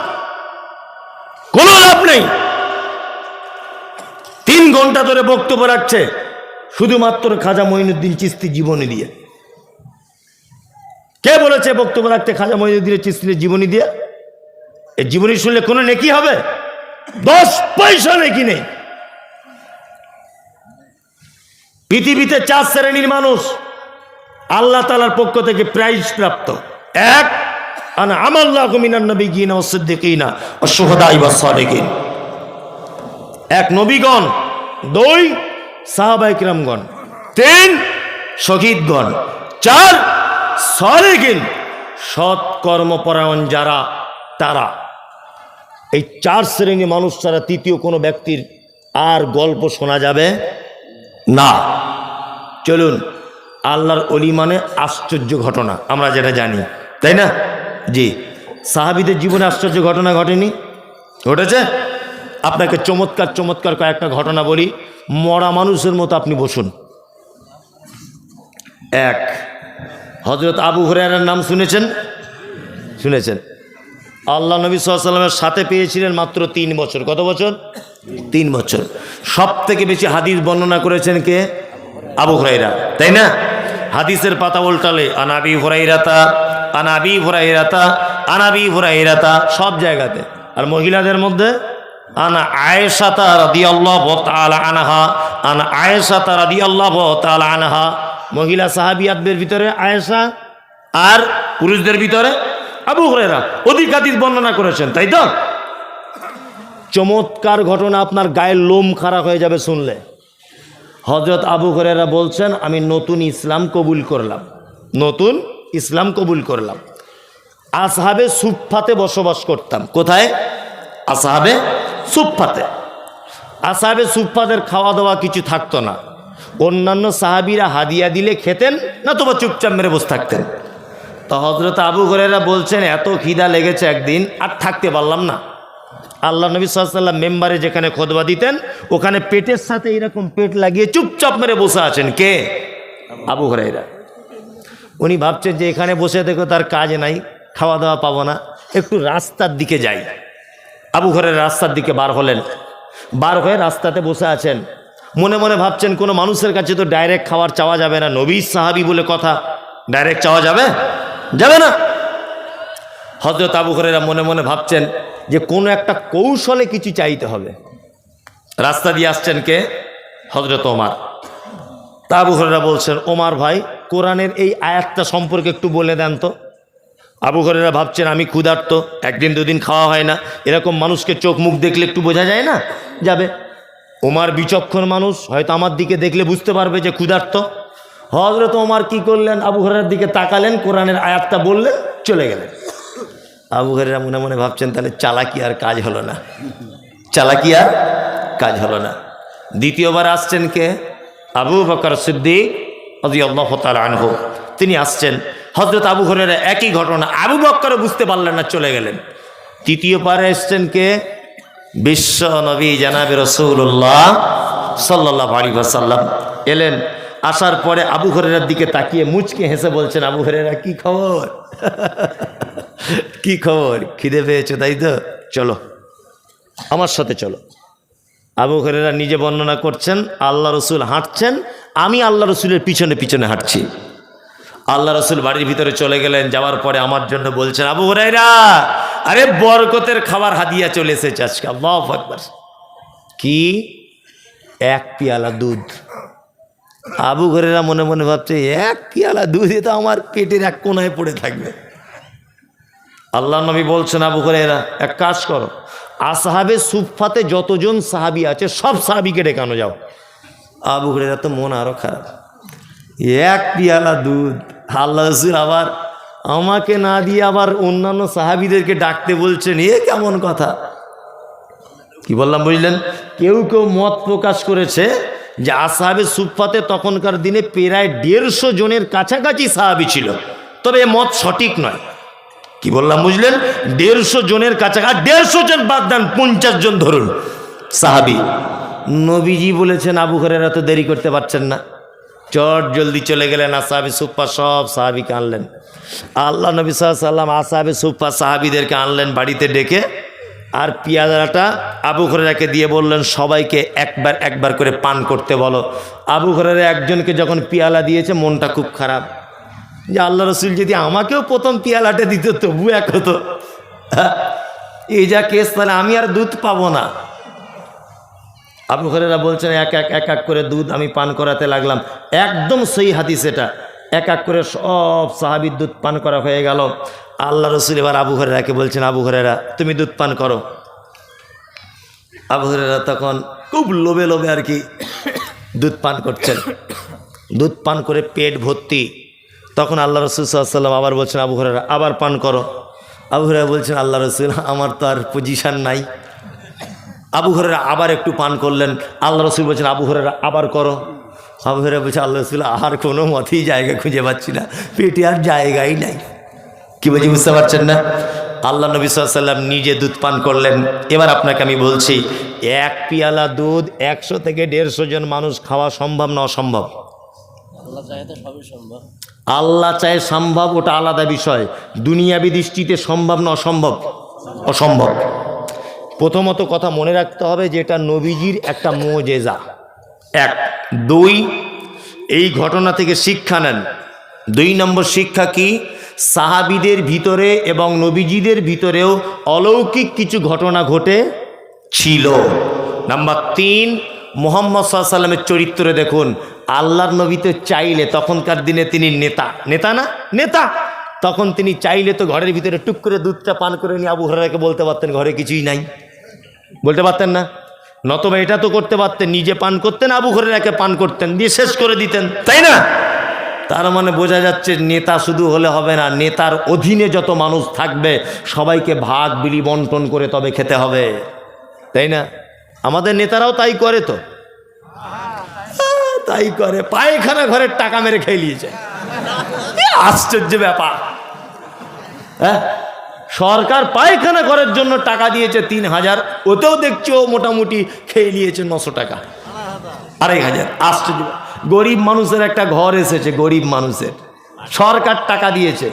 কোনো লাভ নেই। 3 ঘন্টা ধরে বক্তব্য রাখছে শুধুমাত্র খাজা মঈনুদ্দিন চিশতি জীবনী দিয়ে। কে বলেছে বক্তব্য রাখতে খাজা মঈনুদ্দিন চিশতির জীবনী দিয়ে? এই জীবনী শুনলে কোনো নেকি হবে? 10 পয়সা নেকি নেই। পৃথিবীতে 4 শ্রেণীর মানুষ আল্লাহ তাআলার পক্ষ থেকে প্রাইজ প্রাপ্ত। 1, আনা আমাল্লাহু মিনান নাবিয়্যিনা ওয়াস সিদ্দিকিনা ওয়াশ শুহাদাই ওয়াস সালিহিন। 1 নবীগণ, 2 সাহাবায়ে কিরামগণ, 3 শহীদগণ, 4 সালিহিন, সৎ কর্মপরায়ণ যারা, তারা। এই 4 শ্রেণীর মানুষ ছাড়া তৃতীয় কোনো ব্যক্তির আর গল্প শোনা যাবে না। চলুন, আল্লাহর অলি মানে আশ্চর্য ঘটনা, আমরা যেটা জানি, তাই না? জি, সাহাবীদের জীবনে আশ্চর্য ঘটনা ঘটেনি? ঘটেছে। আপনাকে চমৎকার চমৎকার কয়েকটা ঘটনা বলি, মরা মানুষের মতো আপনি বসুন। এক, হযরত আবু হুরায়রার নাম শুনেছেন? শুনেছেন। আল্লাহ নবী সাল্লাল্লাহু আলাইহি ওয়াসাল্লামের সাথে পেয়েছিলেন মাত্র 3 বছর। কত বছর? 3 বছর। সব থেকে বেশি হাদিস বর্ণনা করেছেন কে? আবু হুরায়রা, তাই না? হাদিসের পাতা উল্টালে আনাবি হুরায়রাতা, আনাবি হুরায়রাতা, আনাবি হুরায়রাতা, সব জায়গাতে। আর মহিলাদের মধ্যে আনা আয়েশাতা রাদিয়াল্লাহু তাআলা আনহা, আনা আয়েশাতা রাদিয়াল্লাহু তাআলা আনহা। মহিলা সাহাবিয়াতদের ভিতরে আয়েশা, আর পুরুষদের ভিতরে আবু হুরায়রা অধিক হাদিস বর্ণনা করেছেন, তাই তো? চমৎকার ঘটনা, আপনার গায়ের লোম খাড়া হয়ে যাবে শুনলে। হযরত আবু হুরায়রা বলছেন, আমি নতুন ইসলাম কবুল করলাম, নতুন ইসলাম কবুল করলাম। আসহাবে সুফফাতে বসবাস করতাম। কোথায়? আসহাবে সুফফাতে। আসহাবে সুফফাদের খাওয়া দাওয়া কিছু থাকতো না। অন্যান্য সাহাবীরা হাদিয়া দিলে খেতেন, না তো চুপচাপ মেরে বসে থাকতেন। তো হযরত আবু হুরায়রা বলছেন, এত খিদা লেগেছে একদিন, আর থাকতে পারলাম না। আল্লাহ নবী সাল্লাল্লাহু আলাইহি ওয়াসাল্লাম মেম্বারে যেখানে খুতবা দিতেন, ওখানে পেটের সাথে এরকম পেট লাগিয়ে চুপচাপ মেরে বসে আছেন। কে? আবু হুরায়রা। উনি ভাবছেন যে এখানে বসে দেখো তার কাজ নাই, খাওয়া দাওয়া পাবো না, একটু রাস্তার দিকে যাই। আবু হুরায়রা রাস্তার দিকে বার হলেন। বার হয়ে রাস্তাতে বসে আছেন, মনে মনে ভাবছেন কোনো মানুষের কাছে তো ডাইরেক্ট খাবার চাওয়া যাবে না, নবী সাহাবী বলে কথা, ডাইরেক্ট চাওয়া যাবে? যাবে না। হযরত আবু হুরায়রা মনে মনে ভাবছেন যে কোনো একটা কৌশলে কিছু চাইতে হবে। রাস্তা দিয়ে আসছেন কে? হযরত ওমর। তা আবু হুরায়রা বলছেন, ওমর ভাই, কোরআনের এই আয়াতটা সম্পর্কে একটু বলে দেন তো। আবু হুরায়রা ভাবছেন, আমি ক্ষুধার্ত, একদিন দুদিন খাওয়া হয় না, এরকম মানুষকে চোখ মুখ দেখলে একটু বোঝা যায় না, যাবে। ওমর বিচক্ষণ মানুষ, হয়তো আমার দিকে দেখলে বুঝতে পারবে যে ক্ষুধার্ত। হযরত ওমর কি করলেন? আবু হুরায়রার দিকে তাকালেন, কোরআনের আয়াতটা বললেন, চলে গেলেন। আবু হুরায়রা মনে মনে ভাবছেন, তাহলে চালাকি আর কাজ হলো না, চালাকি আর কাজ হলো না। দ্বিতীয়বার আসছেন কে? আবু বকর সিদ্দিক রাদিয়াল্লাহু তাআলা আনহু। তিনি আসছেন। হযরত আবু হুরায়রা একই ঘটনা, আবু বকরও বুঝতে পারলেন না, চলে গেলেন। তৃতীয়বারে এসছেন কে? বিশ্ব নবী জানাবে রাসূলুল্লাহ সাল্লাল্লাহু আলাইহি ওয়াসাল্লাম এলেন। আসার পরে আবু হুরায়রার দিকে তাকিয়ে মুচকে হেসে বলছেন, আবু হুরায়রা কি খবর? কি খবর? খিদে পেয়েছো তাই তো? চলো আমার সাথে চলো। আবু হুরায়রা নিজে বর্ণনা করছেন, আল্লাহ রসুল হাঁটছেন, আমি আল্লাহ রসুলের পিছনে পিছনে হাঁটছি। আল্লাহ রসুল বাড়ির ভিতরে চলে গেলেন। যাওয়ার পরে আমার জন্য বলছেন, আবু হুরায়রা, আরে বরকতের খাবার হাদিয়া চলে এসেছে আজকে। আল্লাহু আকবার। কি? 1 পেয়ালা দুধ। আবু হুরায়রা মনে মনে ভাবছে, 1 পেয়ালা দুধে তো আমার পেটের এক কোনায় পড়ে থাকবে। আল্লাহ নবী বলছেন, আবু হুরায়রা এক কাজ করো, আসহাবে সুফফাতে যতজন সাহাবী আছে সব সাহাবীকে ডেকানো যাও। আবু হুরায়রা তো মন আরো খারাপ, 1 পেয়ালা দুধ, আল্লাহ রাসূল আবার আমাকে না দিয়ে আবার অন্যান্য সাহাবীদেরকে ডাকতে বলছেন, এ কেমন কথা? কি বললাম বুঝলেন? কেউ কেউ মত প্রকাশ করেছে যে আসহাবে সুফফাতে তখনকার দিনে প্রায় 150 জনের কাছাকাছি সাহাবী ছিল, তবে এ মত সঠিক নয়। কি বললাম বুঝলেন? 150 জনের কাছাকাছি, 150 জন বাদ দেন, 50 জন ধরুন সাহাবী। নবীজি বলেছেন, আবু হুরায়রা তো দেরি করতে পারছেন না, চট জলদি চলে গেলেন। আসহাবে সুফফা সব সাহাবীকে আনলেন। আল্লাহ নবী সাল্লাল্লাহু আলাইহি ওয়াসাল্লাম আসহাবে সুফফা সাহাবীদেরকে আনলেন বাড়িতে ডেকে, আর পেয়ালাটা আবু হুরায়রাকে দিয়ে বললেন, সবাইকে একবার একবার করে পান করতে বলো। আবু হুরায়রা একজনকে যখন পেয়ালা দিয়েছে, মনটা খুব খারাপ, যে আল্লাহ রসুল যদি আমাকেও প্রথম পেয়ালাটা দিত তবু এক হতো, এই যা কেস, তাহলে আমি আর দুধ পাবো না। আবু হুরায়রা বলছেন, এক এক করে দুধ আমি পান করাতে লাগলাম। একদম সহি হাদিস এটা। এক এক করে সব সাহাবীর দুধ পান করা হয়ে গেল। আল্লাহ রসুল এবার আবু হুরায়রাকে বলছেন, আবু হুরায়রা তুমি দুধ পান করো। আবু হুরায়রা তখন খুব লোভে লোভে আর কি দুধ পান করছেন। দুধ পান করে পেট ভর্তি। তখন আল্লাহ রসুল সাল্লাল্লাহু আলাইহি ওয়াসাল্লাম আবার বলছেন, আবু হুরায়রা আবার পান করো। আবু হুরায়রা বলছেন, আল্লাহ রসুল আমার তো আর পজিশন নাই। আবু হুরায়রা আবার একটু পান করলেন। আল্লাহ রসুল বলছেন আবু হুরায়রা আবার করো। আবু হুরায়রা বলছে আল্লাহ রসুল আর কোনো মতেই জায়গা খুঁজে পাচ্ছি না, পেটে আর জায়গাই নাই। কি বলছি বুঝতে পারছেন না? আল্লাহ নবী সাল্লাল্লাহু আলাইহি ওয়াসাল্লাম নিজে দুধ পান করলেন। এবার আপনাকে আমি বলছি, এক পিয়ালা দুধ 100 থেকে 150 জন মানুষ খাওয়া সম্ভব না অসম্ভব? আল্লাহ চায় সম্ভব, ওটা আলাদা বিষয়। দুনিয়াবি দৃষ্টিতে সম্ভব না অসম্ভব? অসম্ভব। প্রথমত কথা মনে রাখতে হবে যে এটা নবীজির একটা মুজিজা। 1 2 এই ঘটনা থেকে শিক্ষা নেন। 2 নম্বর শিক্ষা কি? সাহাবীদের ভিতরে এবং নবীজিদের ভিতরেও অলৌকিক কিছু ঘটনা ঘটে ছিল। নাম্বার 3, মুহাম্মদ সাল্লাল্লাহু আলাইহি ওয়াসাল্লামের চরিত্রে দেখুন। আল্লাহর নবী তো চাইলে, তখনকার দিনে তিনি নেতা, নেতা না নেতা, তখন তিনি চাইলে তো ঘরের ভিতরে টুক করে দুধটা পান করে নিয়ে আবু হুরায়রাকে বলতে পারতেন ঘরে কিছুই নাই, বলতে পারতেন না? নতবা এটা তো করতে পারতেন, নিজে পান করতেন, আবু হুরায়রাকে পান করতেন, দিয়ে শেষ করে দিতেন, তাই না? তার মানে বোঝা যাচ্ছে নেতা শুধু হলে হবে না, নেতার অধীনে যত মানুষ থাকবে সবাইকে ভাগ বিলি বন্টন করে তবে খেতে হবে, তাই না? আমাদের নেতারাও তাই করে তো, তাই করে। পায়খানা ঘরের টাকা মেরে খেয়ে নিয়েছে, আশ্চর্য ব্যাপার। হ্যাঁ, সরকার পায়খানা ঘরের জন্য টাকা দিয়েছে 3000, ওতেও দেখছি ও মোটামুটি খেয়ে নিয়েছে 900 টাকা, 2500। আশ্চর্য। গরিব মানুষের একটা ঘর এসেছে, গরিব মানুষের, সরকার টাকা দিয়েছে,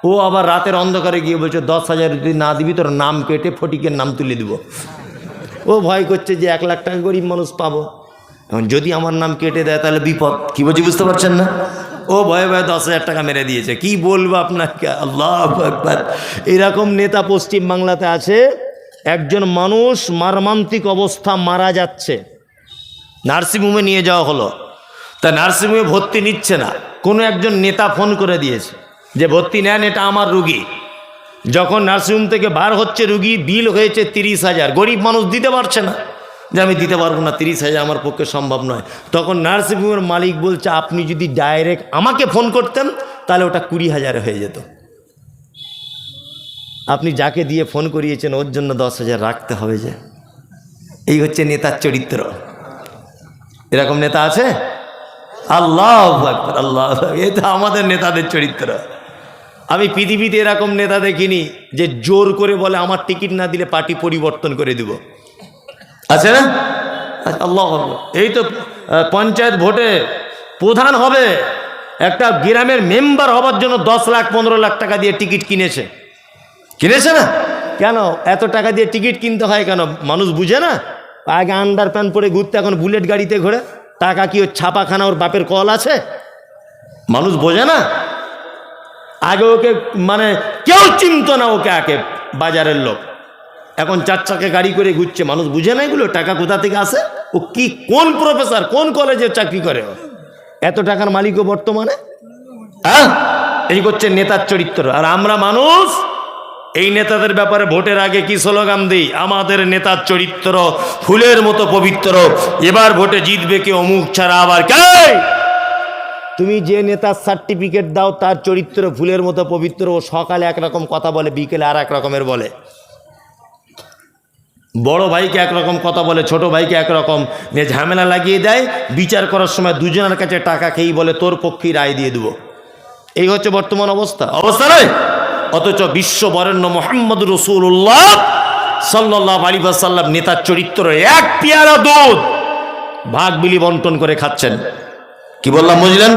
ও আবার রাতের অন্ধকারে গিয়ে বলছে 10,000 যদি না দিবি তোর নাম কেটে ফটিকের নাম তুলে দিব। ও ভয় করছে যে 1 লাখ টাকা গরিব মানুষ পাবো, এখন যদি আমার নাম কেটে দেয় তাহলে বিপদ। কি বলছি বুঝতে পারছেন না? ও ভয়ে ভয়ে 10,000 টাকা মেরে দিয়েছে। কি বলবো আপনাকে, আল্লাহু আকবার। এরকম নেতা পশ্চিম বাংলাতে আছে। একজন মানুষ মর্মান্তিক অবস্থা, মারা যাচ্ছে, নার্সিংহোমে নিয়ে যাওয়া হলো, তা নার্সিংহোমে ভর্তি নিচ্ছে না। কোনো একজন নেতা ফোন করে দিয়েছে যে ভর্তি নেন, এটা আমার রুগী। যখন নার্সিংহোম থেকে বার হচ্ছে রুগী, বিল হয়েছে 30,000। গরিব মানুষ দিতে পারছে না, যে আমি দিতে পারবো না, 30,000 আমার পক্ষে সম্ভব নয়। তখন নার্সিংহোমের মালিক বলছে আপনি যদি ডাইরেক্ট আমাকে ফোন করতেন তাহলে ওটা 20,000 হয়ে যেত। আপনি যাকে দিয়ে ফোন করিয়েছেন ওর জন্য 10,000 রাখতে হবে যে। এই হচ্ছে নেতার চরিত্র। এরকম নেতা আছে? আল্লাহু আকবার, আল্লাহু আকবার। এটা আমাদের নেতাদের চরিত্র। আমি পৃথিবীতে এরকম নেতা দেখিনি যে জোর করে বলে আমার টিকিট না দিলে পার্টি পরিবর্তন করে দিব, আছে না? আল্লাহ, এই তো পঞ্চায়েত ভোটে প্রধান হবে, একটা গ্রামের মেম্বার হবার জন্য 10 লাখ 15 লাখ টাকা দিয়ে টিকিট কিনেছে, কিনেছে না? কেন এত টাকা দিয়ে টিকিট কিনতে হয় কেন? মানুষ বুঝে না? আগে আন্ডার প্যান্ট পরে ঘুরতে, এখন বুলেট গাড়িতে ঘোরে। টাকা কি ওর ছাপাখানা, ওর বাপের কল আছে? মানুষ বোঝে না। আগে ওকে মানে কেউ চিনত না ওকে, আগে বাজারের লোক। এখন 4 চাকা গাড়ি করে ঘুরছে, মানুষ বুঝে না এগুলো টাকা কোথা থেকে আসে। ও কি, কোন প্রফেসর, কোন কলেজে চাকরি করে, এত টাকার মালিকও বর্তমানে। হ্যাঁ, এই করছে নেতার চরিত্র। আর আমরা মানুষ এই নেতাদের ব্যাপারে ভোটের আগে কি স্লোগান দিই? আমাদের নেতার চরিত্র ফুলের মতো পবিত্র, এবার ভোটে জিতবে কে অমুক ছাড়া আবার কে। তুমি যে নেতার সার্টিফিকেট দাও তার চরিত্র ফুলের মতো পবিত্র, ও সকালে একরকম কথা বলে, বিকেলে আর এক রকমের বলে। বড় ভাইকে একরকম কথা বলে, ছোট ভাইকে একরকম, নিয়ে ঝামেলা লাগিয়ে দেয়। বিচার করার সময় দুজনের কাছে টাকা খেয়েই বলে তোর পক্ষেই রায় দিয়ে দেবো। এই হচ্ছে বর্তমান অবস্থা, অবস্থা নয়? অথচ বিশ্ব বরেণ্য মুহাম্মদ রাসূলুল্লাহ সাল্লাল্লাহু আলাইহি ওয়াসাল্লাম নেতার চরিত্র, 1 পেয়ালা দুধ ভাগ বিলি বন্টন করে খাচ্ছেন। কি বললাম বুঝলেন?